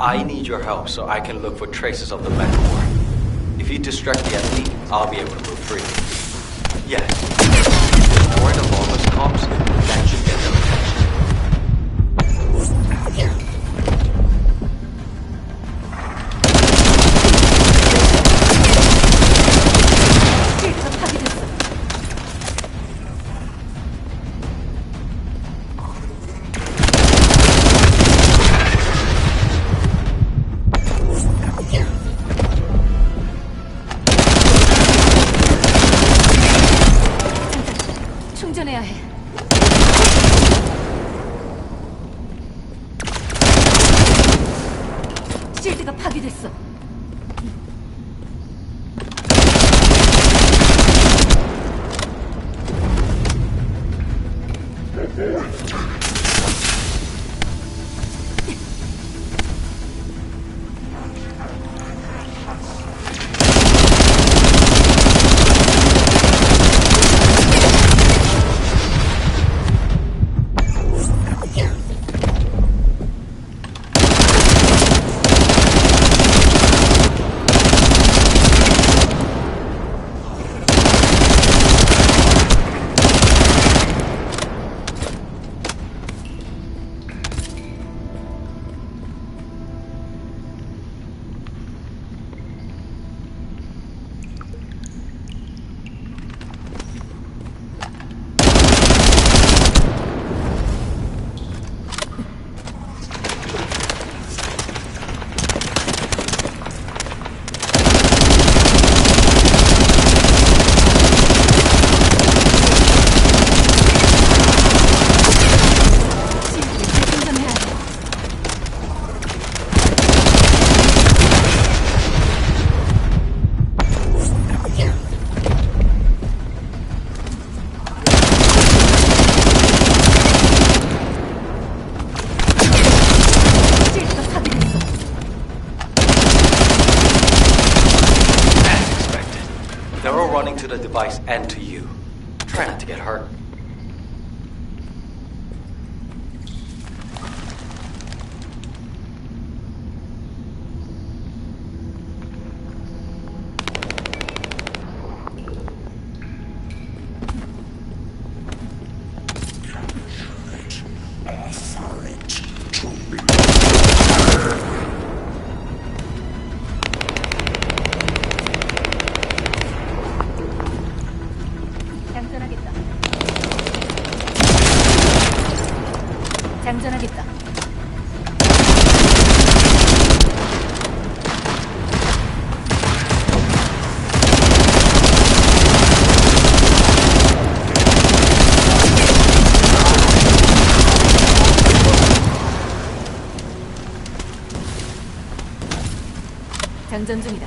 I need your help so I can look for traces of the Mech. If you distract the enemy, I'll be able to move freely. Yes. The more the longest comes, that should get their attention. 충전해야 해. 실드가 파괴됐어. They're all running to the device and to you. Try not to get hurt. 장전하겠다. 장전 중이다.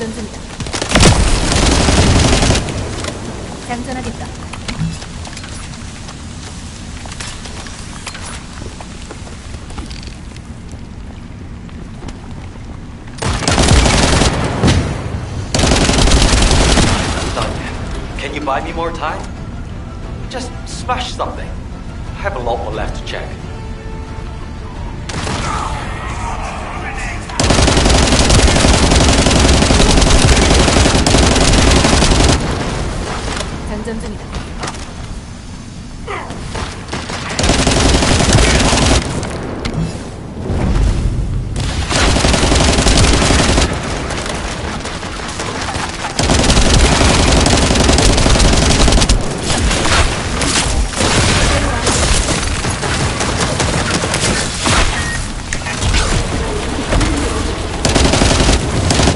장전 중이다. 장전하겠다. Done. Can you buy me more time? Just smash something. I have a lot more left to check. 장전 중이다.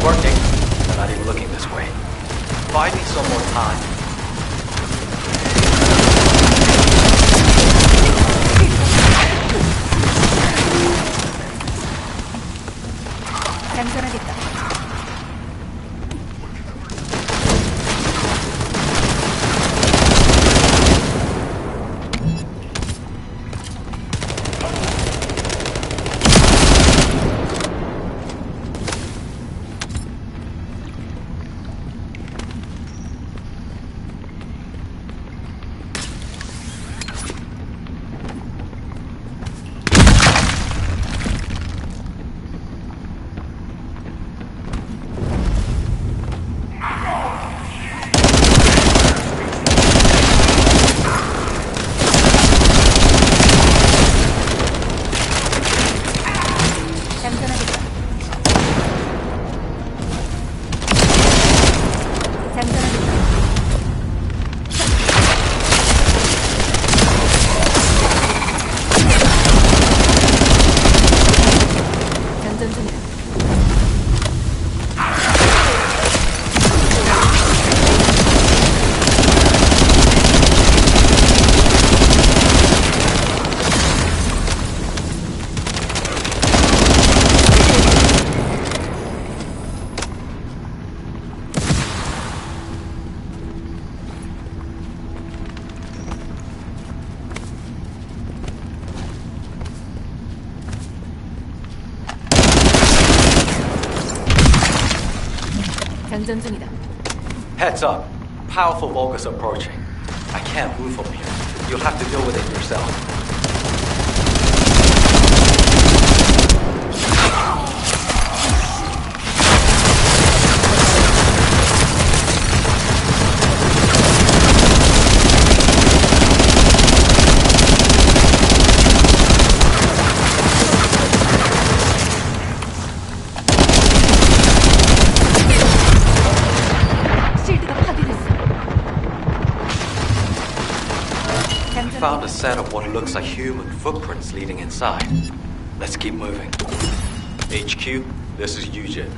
Working. They're not even looking this way. Buy me some more time. 장전하겠다. 장전 중이다. Heads up. Powerful Vulgus approaching. I can't move from here. You'll have to deal with it yourself. Found a set of what looks like human footprints leading inside. Let's keep moving. HQ, this is Eugen.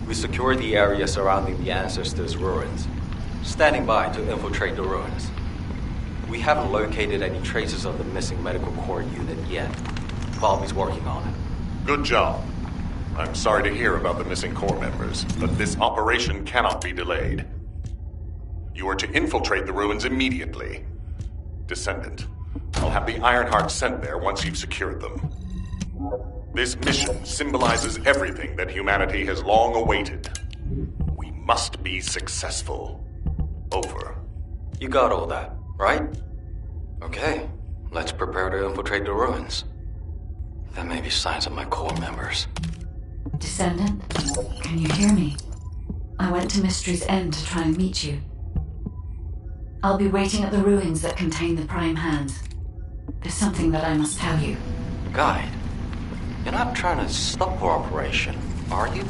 We secured the area surrounding the Ancestors' ruins, standing by to infiltrate the ruins. We haven't located any traces of the missing medical core unit yet. Bobby's working on it. Good job. I'm sorry to hear about the missing core members, but this operation cannot be delayed. You are to infiltrate the ruins immediately. Descendant, I'll have the Ironheart sent there once you've secured them. This mission symbolizes everything that humanity has long awaited. We must be successful. Over. You got all that, right? Okay, let's prepare to infiltrate the ruins. There may be signs of my core members. Descendant, can you hear me? I went to Mystery's End to try and meet you. I'll be waiting at the ruins that contain the Prime Hands. There's something that I must tell you. Guide, you're not trying to stop our operation, are you?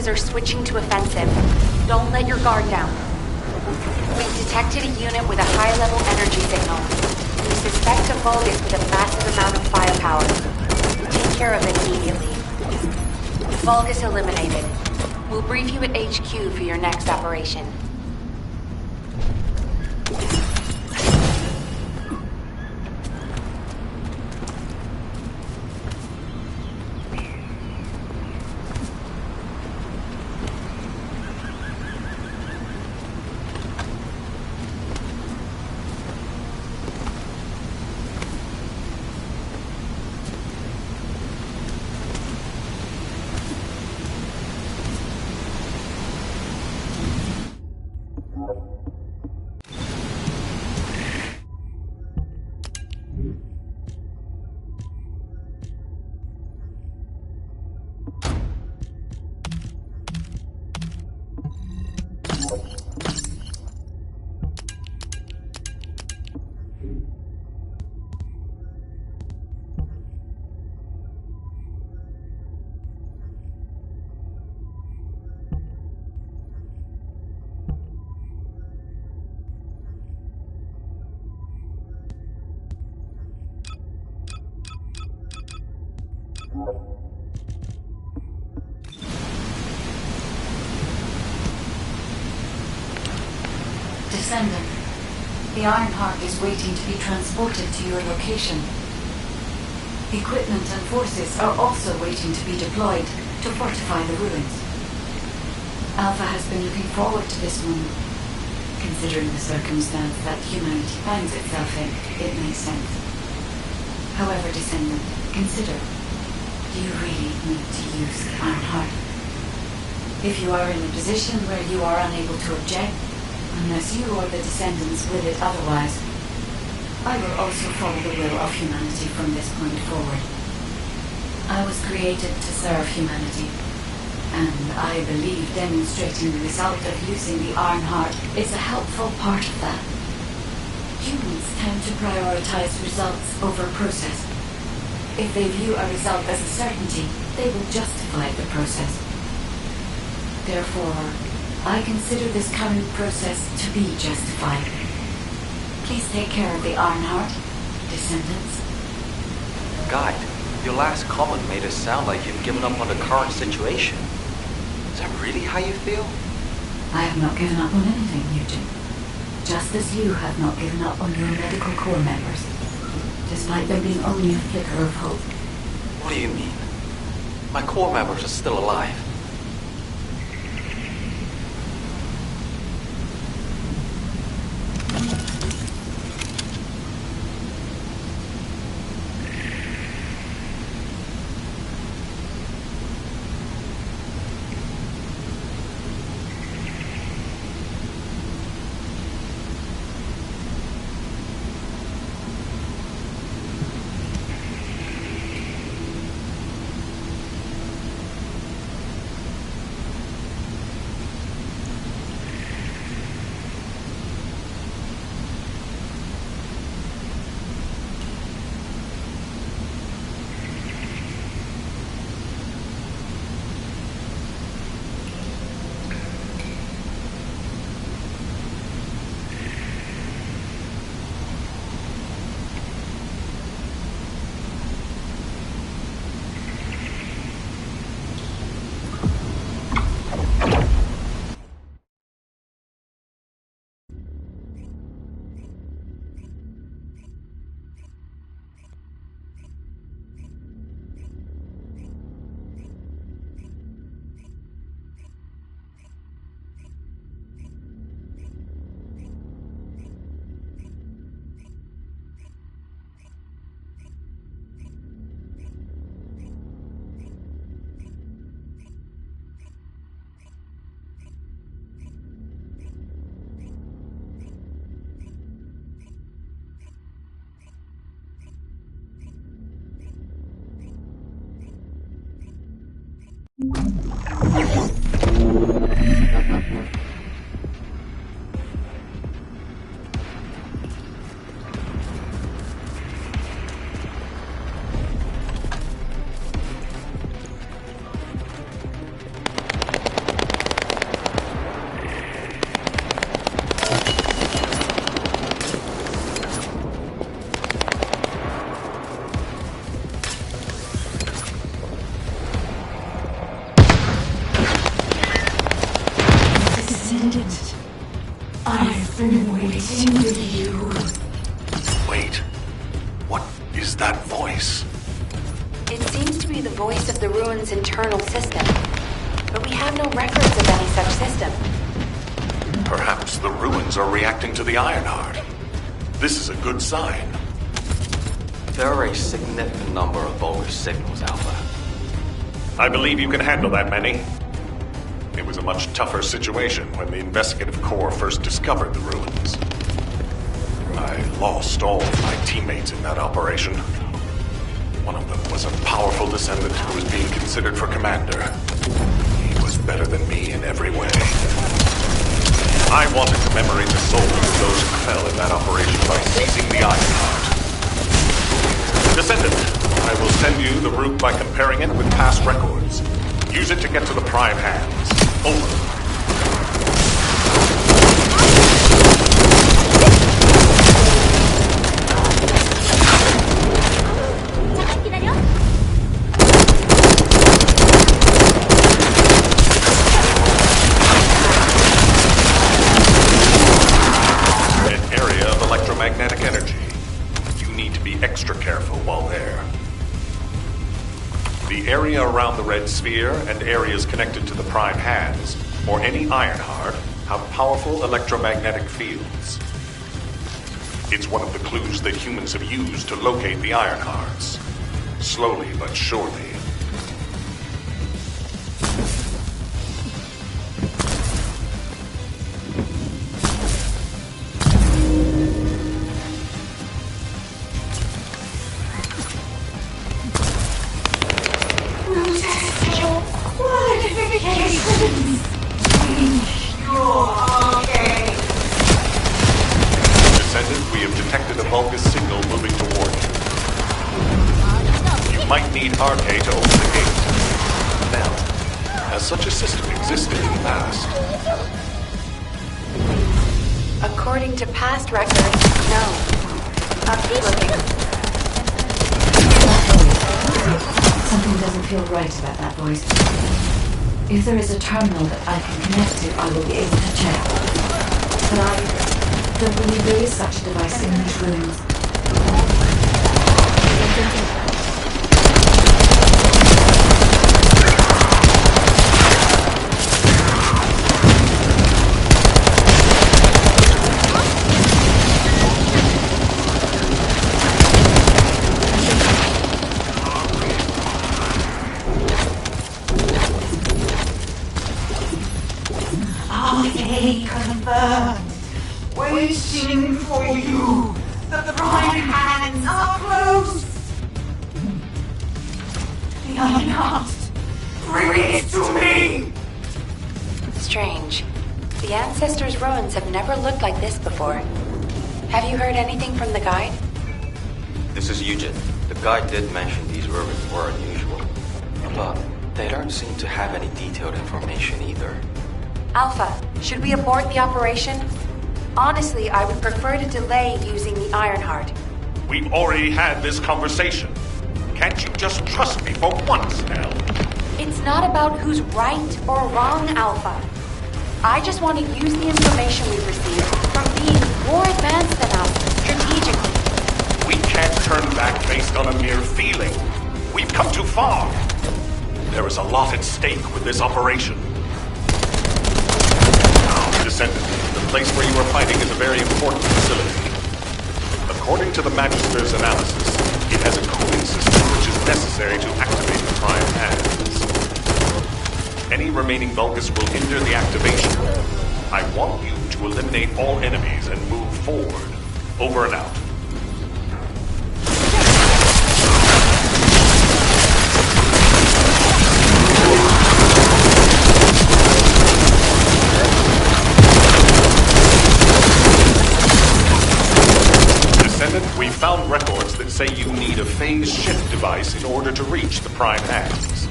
Are switching to offensive. Don't let your guard down. We've detected a unit with a high-level energy signal. We suspect a Vulgus with a massive amount of firepower. Take care of it immediately. Vulgus eliminated. We'll brief you at HQ for your next operation. Descendant, the Ironheart is waiting to be transported to your location. Equipment and forces are also waiting to be deployed to fortify the ruins. Alpha has been looking forward to this moment. Considering the circumstance that humanity finds itself in, it makes sense. However, Descendant, consider, do you really need to use the Ironheart? If you are in a position where you are unable to object, unless you or the Descendants will it otherwise, I will also follow the will of humanity from this point forward. I was created to serve humanity, and I believe demonstrating the result of using the Ironheart is a helpful part of that. Humans tend to prioritize results over process. If they view a result as a certainty, they will justify the process. Therefore, I consider this current process to be justified. Please take care of the Ironheart, Descendants. Guide, your last comment made it sound like you've given up on the current situation. Is that really how you feel? I have not given up on anything, Eugene. Just as you have not given up on your medical corps members, despite there being only a flicker of hope. What do you mean? My corps members are still alive. I've been waiting for you. Wait. What is that voice? It seems to be the voice of the ruin's internal system, but we have no records of any such system. Perhaps the ruins are reacting to the Ironheart. This is a good sign. There are a significant number of bogus signals, Alpha. I believe you can handle that many. It was a much tougher situation when the investigative corps first discovered the ruins. I lost all of my teammates in that operation. One of them was a powerful descendant who was being considered for commander. He was better than me in every way. I wanted to commemorate the souls of those who fell in that operation by seizing the Ironheart. Descendant, I will send you the route by comparing it with past records. Use it to get to the Prime Hands. Over. sphere and areas connected to the Prime hands, or any Ironheart, have powerful electromagnetic fields. It's one of the clues that humans have used to locate the Ironhearts. Slowly but surely. Descendant, we have detected a Vulgus signal moving toward you. You might need RK to open the gate. Now, has such a system existed in the past? According to past records, no. Keep looking. Something doesn't feel right about that voice. If there is a terminal that I can connect to, I will be able to check. But I don't believe there is such a device in these rooms. Okay, confirmed. Waiting for you. The prime hands are close. The Ironheart. Bring it to me. Strange. The Ancestors' ruins have never looked like this before. Have you heard anything from the guide? This is Eugen. The guide did mention these ruins were unusual, but they don't seem to have any detailed information either. Alpha, should we abort the operation? Honestly, I would prefer to delay using the Ironheart. We've already had this conversation. Can't you just trust me for once, Nell? It's not about who's right or wrong, Alpha. I just want to use the information we've received from being more advanced than us, strategically. We can't turn back based on a mere feeling. We've come too far. There is a lot at stake with this operation. Descendant, the place where you are fighting is a very important facility. According to the Magister's analysis, it has a cooling system which is necessary to activate the Prime hands. Any remaining Vulgus will hinder the activation. I want you to eliminate all enemies and move forward. Over and out. We found records that say you need a phase shift device in order to reach the Prime hands.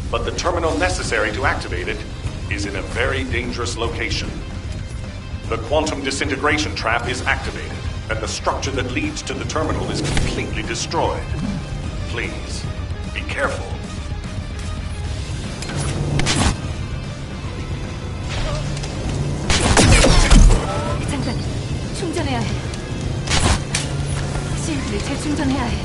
But the terminal necessary to activate it is in a very dangerous location. The quantum disintegration trap is activated, and the structure that leads to the terminal is completely destroyed. Please, be careful. 잠깐, 충전해야 해. 실드를 재충전해야 해.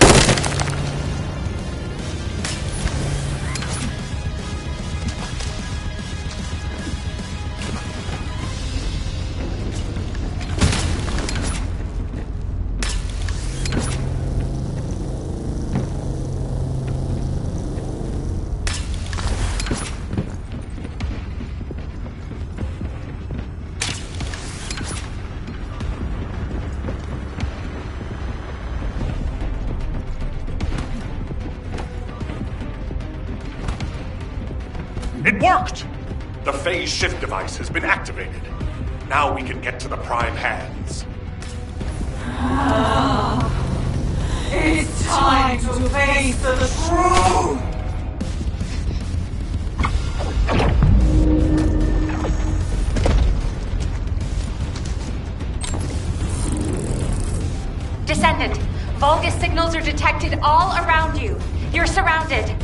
It worked! The phase shift device has been activated. Now we can get to the Prime hands. It's time to face the truth. Descendant, Vulgus signals are detected all around you. You're surrounded.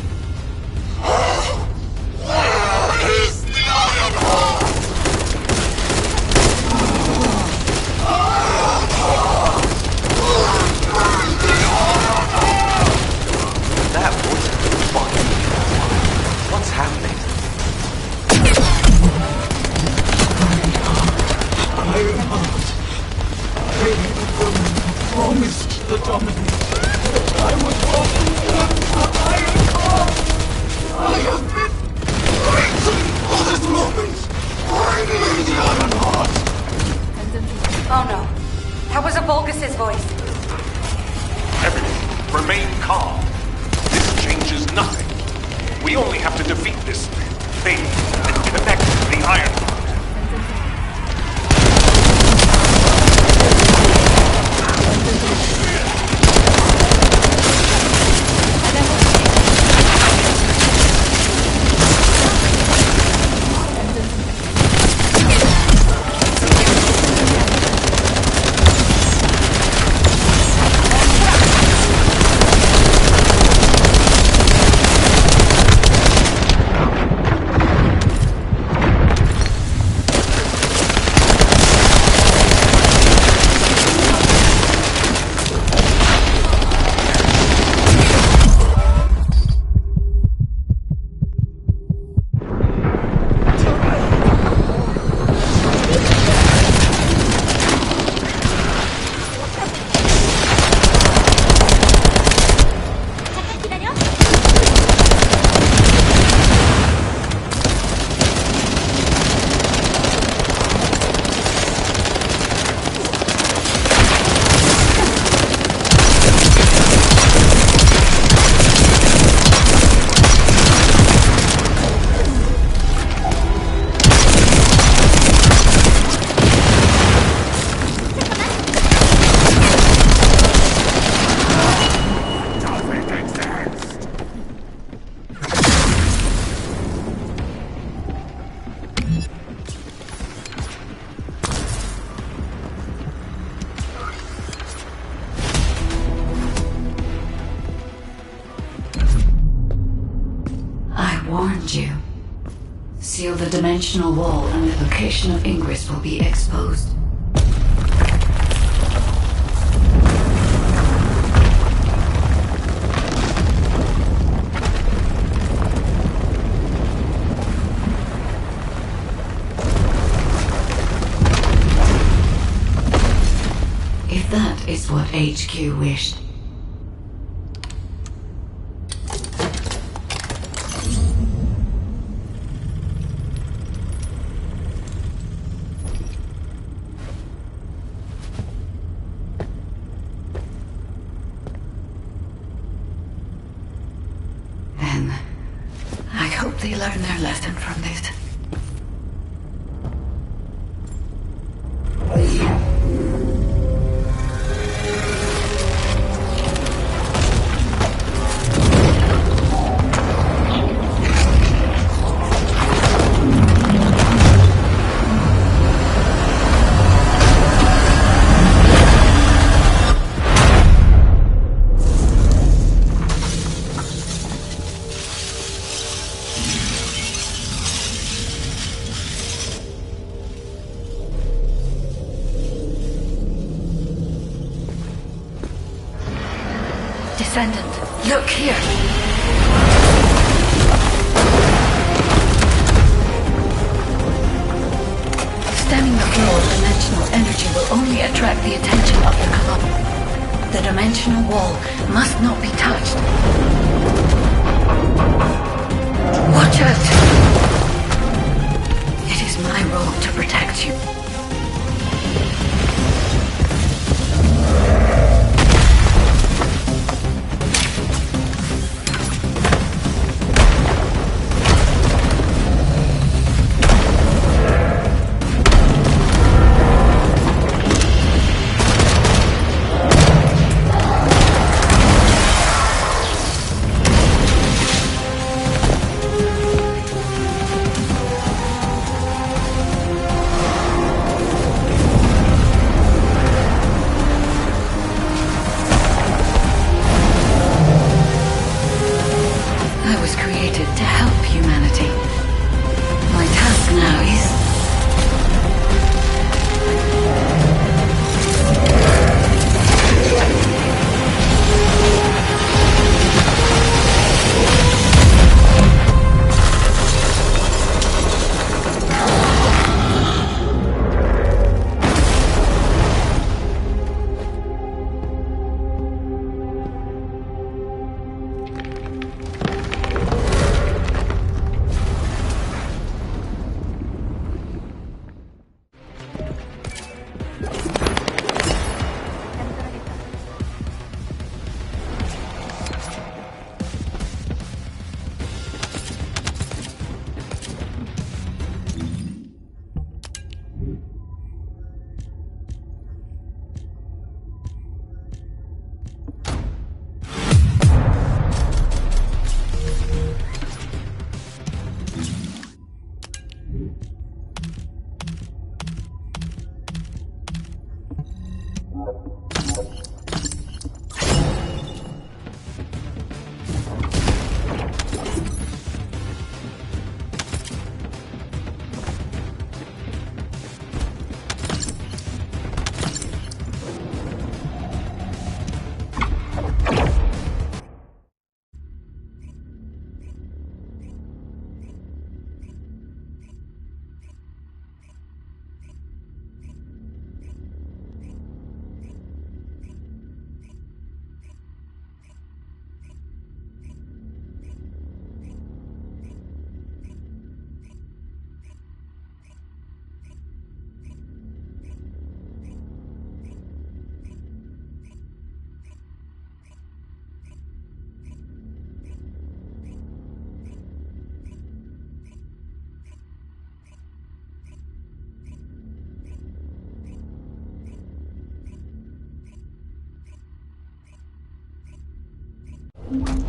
That voice is fucking. warned you. Seal the dimensional wall and the location of Ingress will be exposed. If that is what HQ wished. Then, I hope they learn their lesson from this. Descendant, look here! Stemming the flow of dimensional energy will only attract the attention of the colony. The dimensional wall must not be touched. Watch out! It is my role to protect you. To help humanity. My task now is...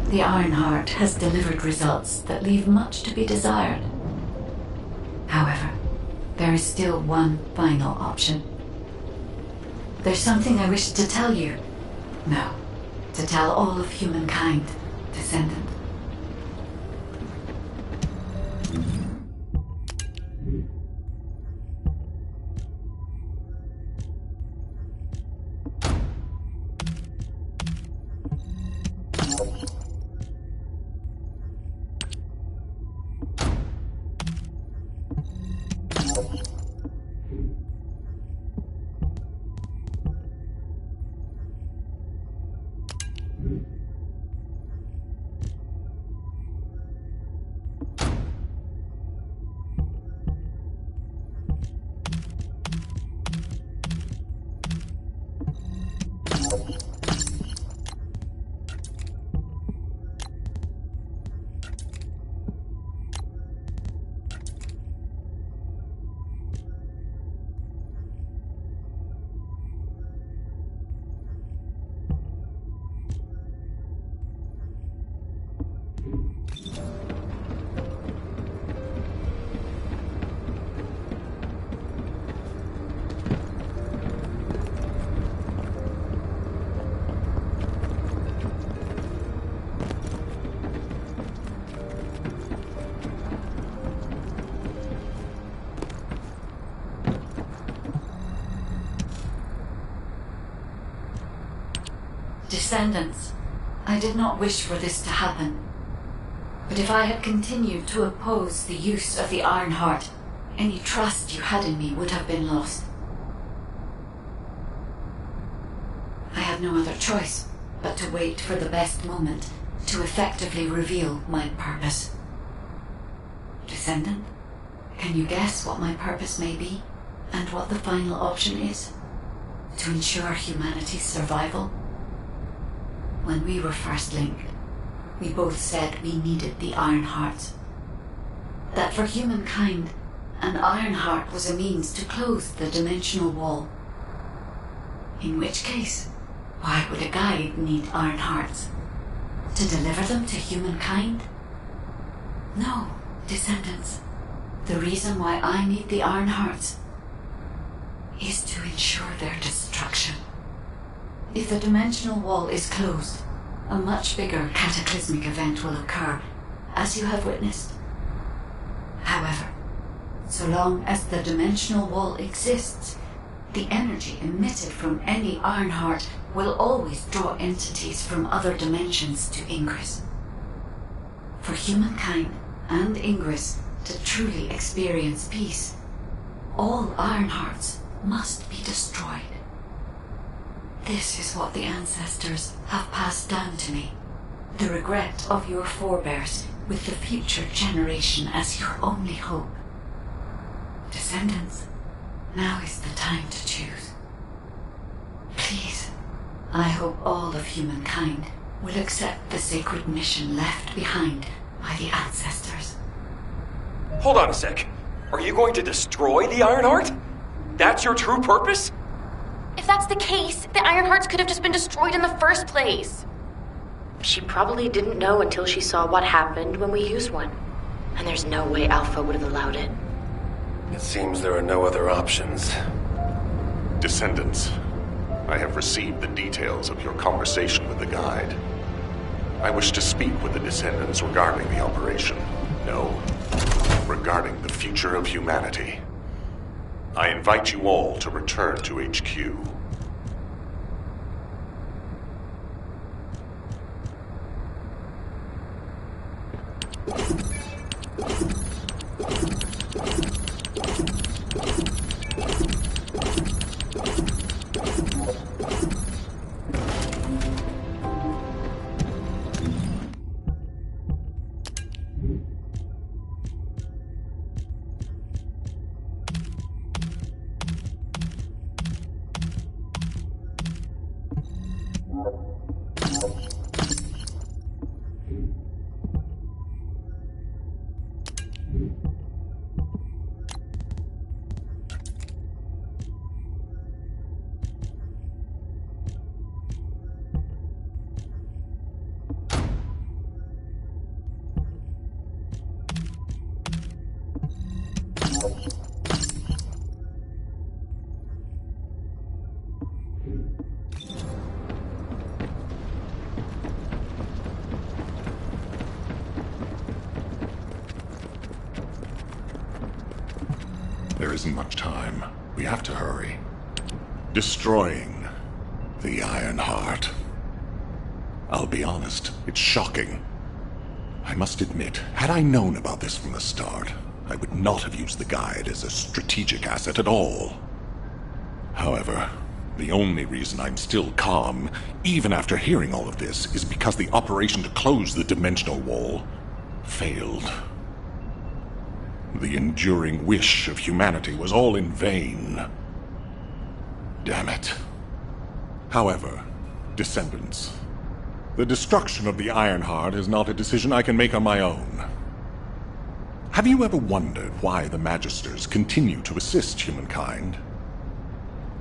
The Ironheart has delivered results that leave much to be desired. However, there is still one final option. There's something I wish to tell you. No, to tell all of humankind, Descendant. Descendants, I did not wish for this to happen. But if I had continued to oppose the use of the Ironheart, any trust you had in me would have been lost. I had no other choice but to wait for the best moment to effectively reveal my purpose. Descendant, can you guess what my purpose may be, and what the final option is? To ensure humanity's survival? When we were first linked, we both said we needed the Ironhearts. That for humankind, an Ironheart was a means to close the dimensional wall. In which case, why would a guide need Ironhearts? To deliver them to humankind? No, Descendants. The reason why I need the Ironhearts is to ensure their destruction. If the dimensional wall is closed, a much bigger cataclysmic event will occur, as you have witnessed. However, so long as the dimensional wall exists, the energy emitted from any Ironheart will always draw entities from other dimensions to Ingress. For humankind and Ingress to truly experience peace, all Ironhearts must be destroyed. This is what the ancestors have passed down to me. The regret of your forebears with the future generation as your only hope. Descendants, now is the time to choose. Please, I hope all of humankind will accept the sacred mission left behind by the ancestors. Hold on a sec. Are you going to destroy the Ironheart? That's your true purpose? If that's the case, the Ironhearts could have just been destroyed in the first place. She probably didn't know until she saw what happened when we used one. And there's no way Alpha would have allowed it. It seems there are no other options. Descendants, I have received the details of your conversation with the guide. I wish to speak with the Descendants regarding the operation. No, regarding the future of humanity. I invite you all to return to HQ. There isn't much time. We have to hurry. Destroying the Ironheart. I'll be honest, it's shocking. I must admit, had I known about this from the start, I would not have used the guide as a strategic asset at all. However, the only reason I'm still calm, even after hearing all of this, is because the operation to close the dimensional wall failed. The enduring wish of humanity was all in vain. Damn it. However, Descendants, the destruction of the Ironheart is not a decision I can make on my own. Have you ever wondered why the Magisters continue to assist humankind?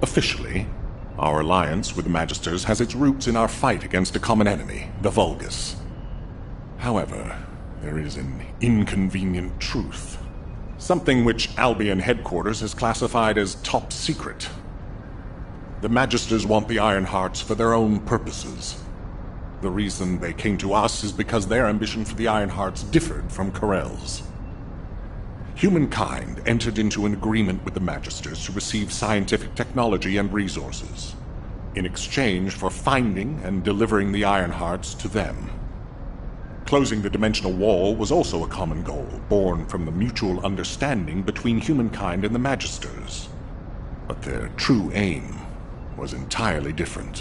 Officially, our alliance with the Magisters has its roots in our fight against a common enemy, the Vulgus. However, there is an inconvenient truth. Something which Albion headquarters has classified as top secret. The Magisters want the Ironhearts for their own purposes. The reason they came to us is because their ambition for the Ironhearts differed from Corell's. Humankind entered into an agreement with the Magisters to receive scientific technology and resources, in exchange for finding and delivering the Ironhearts to them. Closing the dimensional wall was also a common goal, born from the mutual understanding between humankind and the Magisters. But their true aim was entirely different.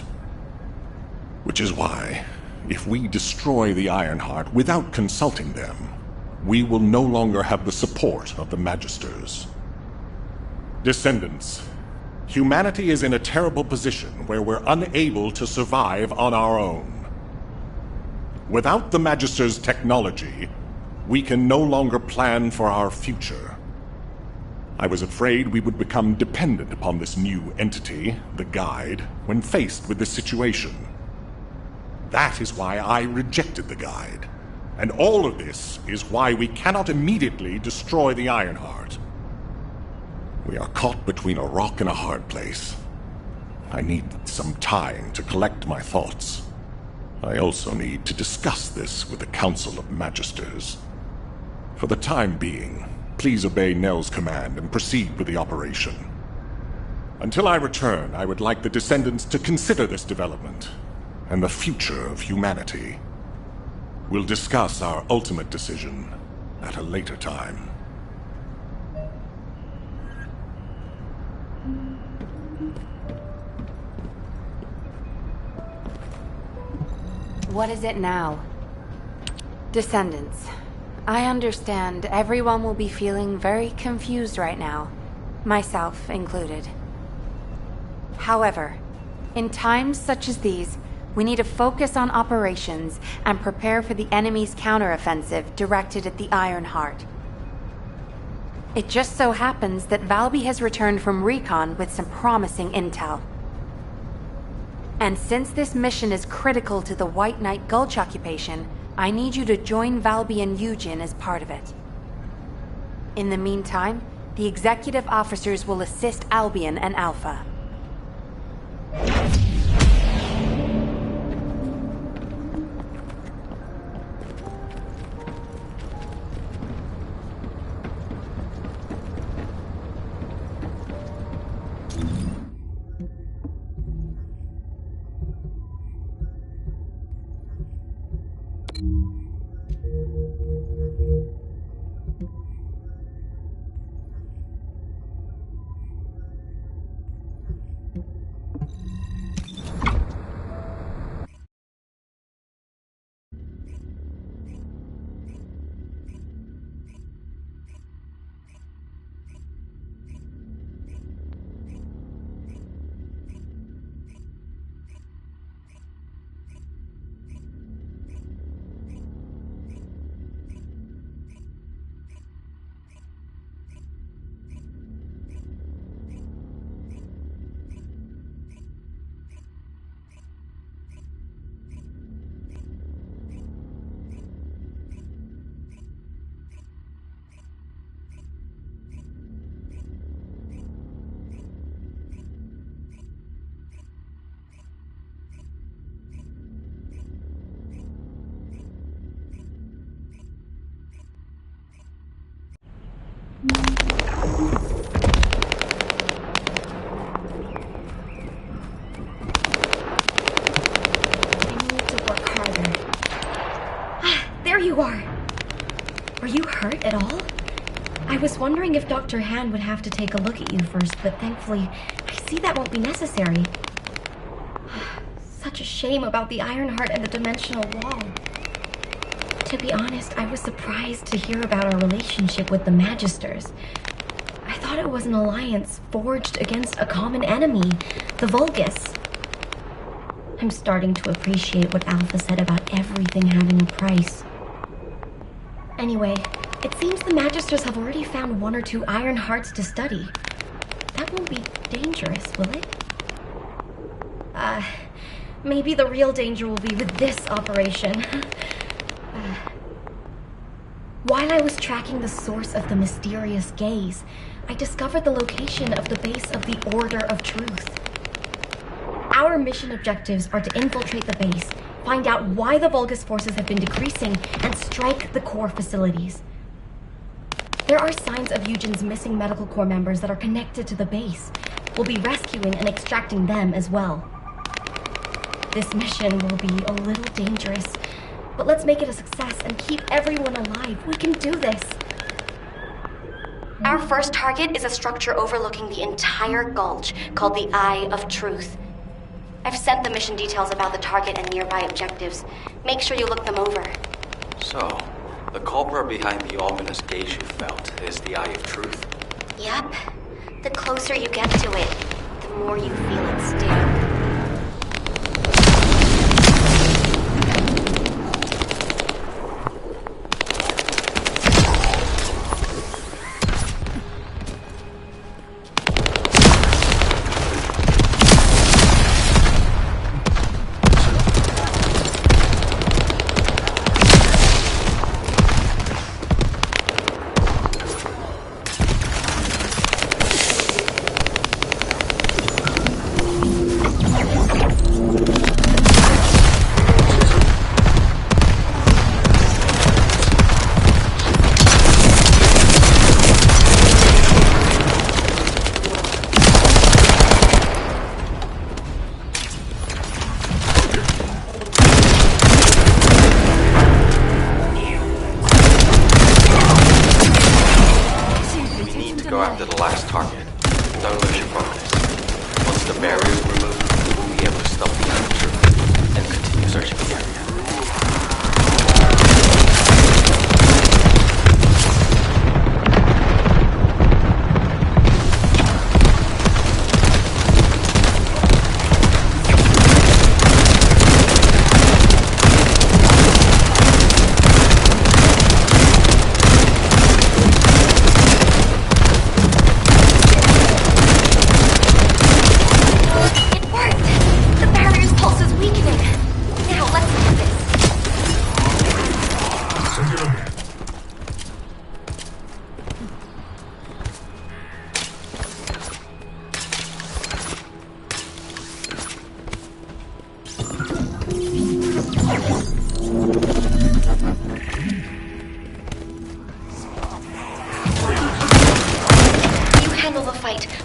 Which is why, if we destroy the Ironheart without consulting them, we will no longer have the support of the Magisters. Descendants, humanity is in a terrible position where we're unable to survive on our own. Without the Magisters' technology, we can no longer plan for our future. I was afraid we would become dependent upon this new entity, the Guide, when faced with this situation. That is why I rejected the Guide. And all of this is why we cannot immediately destroy the Ironheart. We are caught between a rock and a hard place. I need some time to collect my thoughts. I also need to discuss this with the Council of Magisters. For the time being, please obey Nell's command and proceed with the operation. Until I return, I would like the Descendants to consider this development and the future of humanity. We'll discuss our ultimate decision at a later time. What is it now? Descendants, I understand everyone will be feeling very confused right now, myself included. However, in times such as these, we need to focus on operations and prepare for the enemy's counteroffensive directed at the Ironheart. It just so happens that Valby has returned from recon with some promising intel. And since this mission is critical to the White Knight Gulch occupation, I need you to join Valby and Eugen as part of it. In the meantime, the executive officers will assist Albion and Alpha. I was wondering if Dr. Han would have to take a look at you first, but thankfully, I see that won't be necessary. Such a shame about the Ironheart and the dimensional wall. To be honest, I was surprised to hear about our relationship with the Magisters. I thought it was an alliance forged against a common enemy, the Vulgus. I'm starting to appreciate what Alpha said about everything having a price. Anyway, it seems the Magisters have already found 1 or 2 Ironhearts to study. That won't be dangerous, will it? Maybe the real danger will be with this operation. While I was tracking the source of the mysterious gaze, I discovered the location of the base of the Order of Truth. Our mission objectives are to infiltrate the base, find out why the Vulgus forces have been decreasing, and strike the core facilities. There are signs of Eugen's missing medical corps members that are connected to the base. We'll be rescuing and extracting them as well. This mission will be a little dangerous, but let's make it a success and keep everyone alive. We can do this. Our first target is a structure overlooking the entire gulch called the Eye of Truth. I've sent the mission details about the target and nearby objectives. Make sure you look them over. So, the culprit behind the ominous gaze you felt is the Eye of Truth? Yep. The closer you get to it, the more you feel it sting.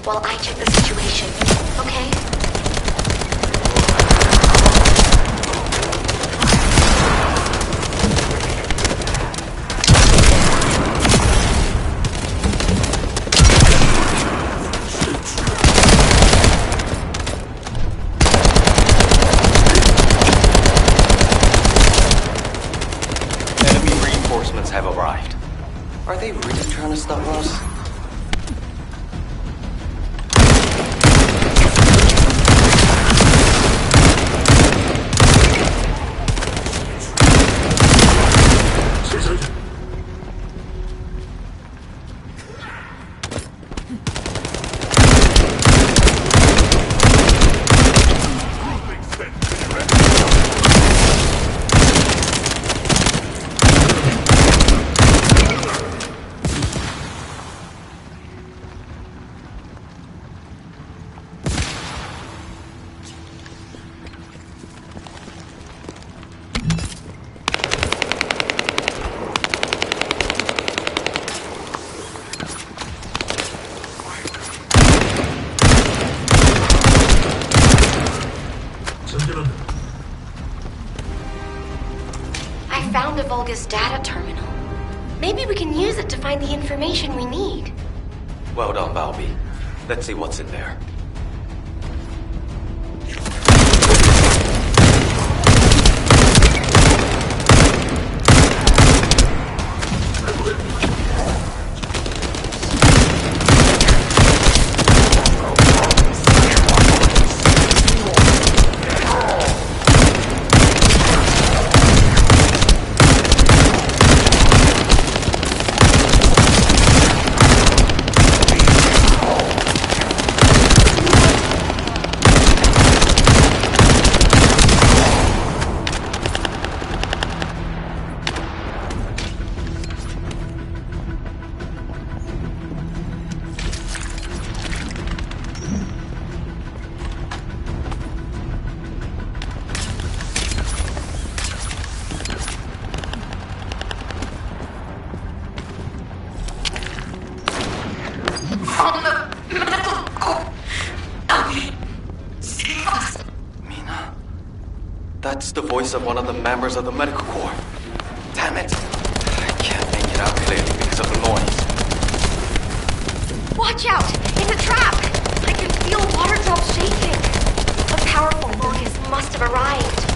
While I check the situation, okay? Enemy reinforcements have arrived. Are they really trying to stop us? I found a Vulgus data terminal. Maybe we can use it to find the information we need. Well done, Valby. Let's see what's in there. That's the voice of one of the members of the medical corps. Damn it! I can't make it out clearly because of the noise. Watch out! It's a trap! I can feel water drops shaking. A powerful locust must have arrived.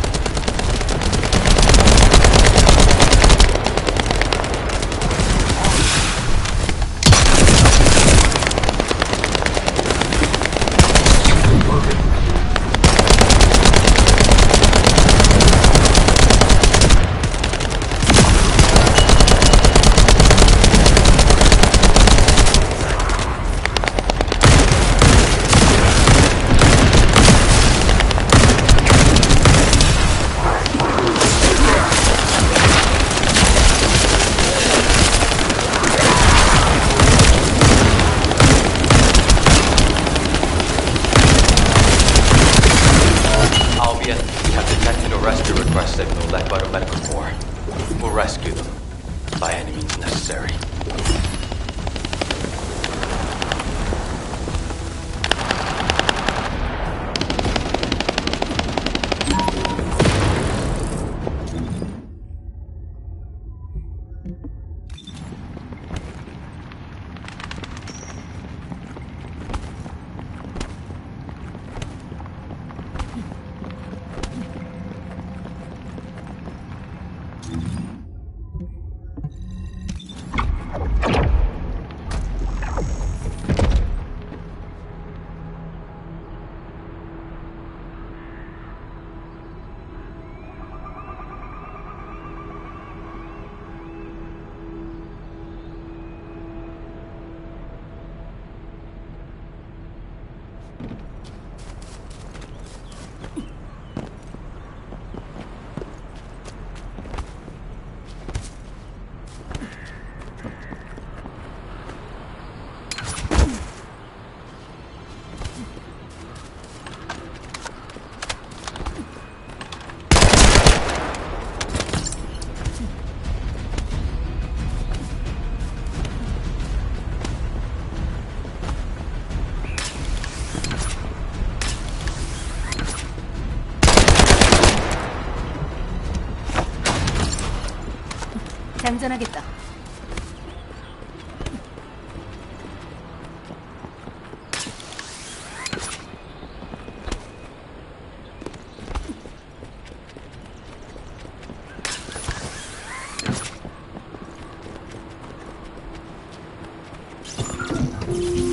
장전하겠다.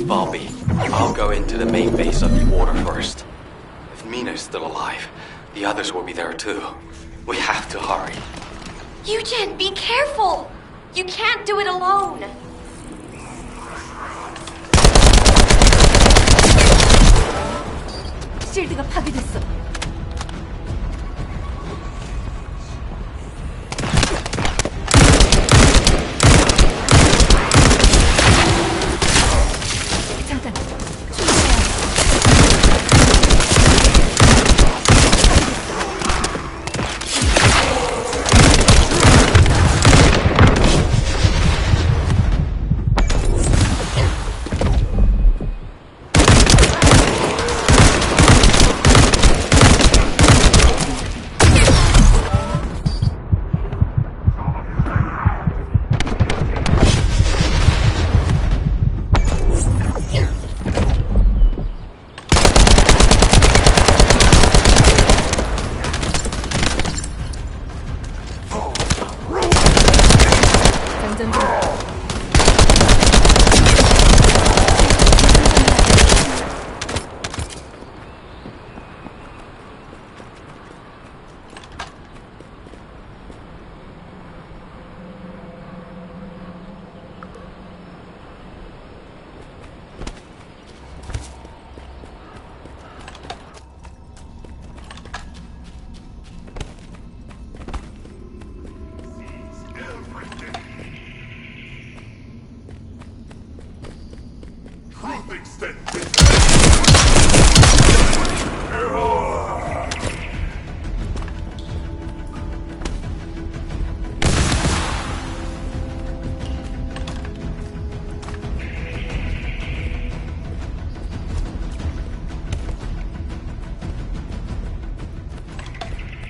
Valby, I'll go into the main base of the order first. If Mina's still alive, the others will be there too. We have to hurry. Eugen, be careful! You can't do it alone! 실드가 파괴됐어. 잠깐, 충분해야 해.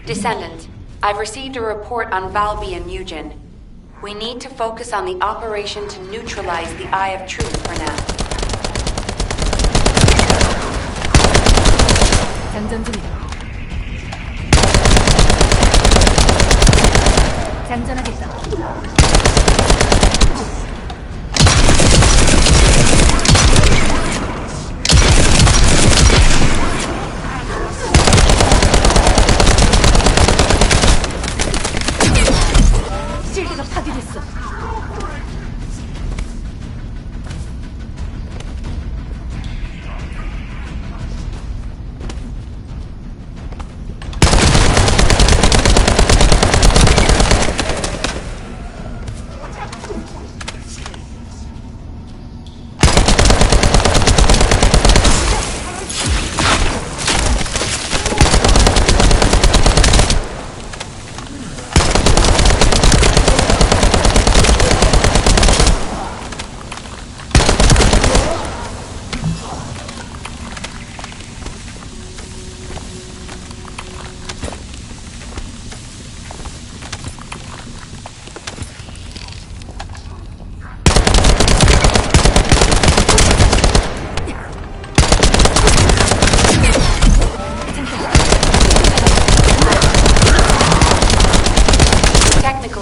Descendant, I've received a report on Valby and Eugen. We need to focus on the operation to neutralize the Eye of Truth for now. 장전 중이다. 장전하겠다. 실드가 파괴됐어.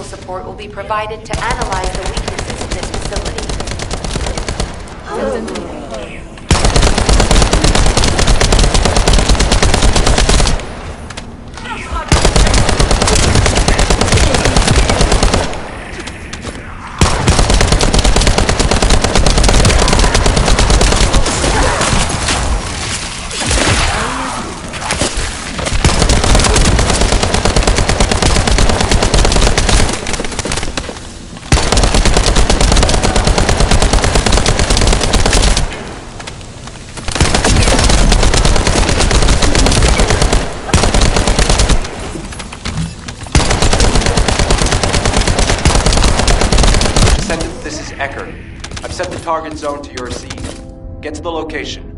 Support will be provided to analyze the weaknesses in this facility. 장전 중이다. This is Ecker. I've set the target zone to your receipt. Get to the location.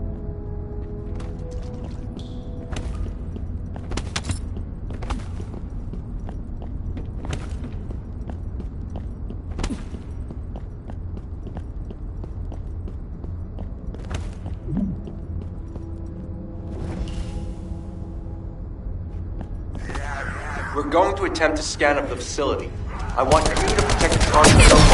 We're going to attempt a scan of the facility. I want you to protect the target zone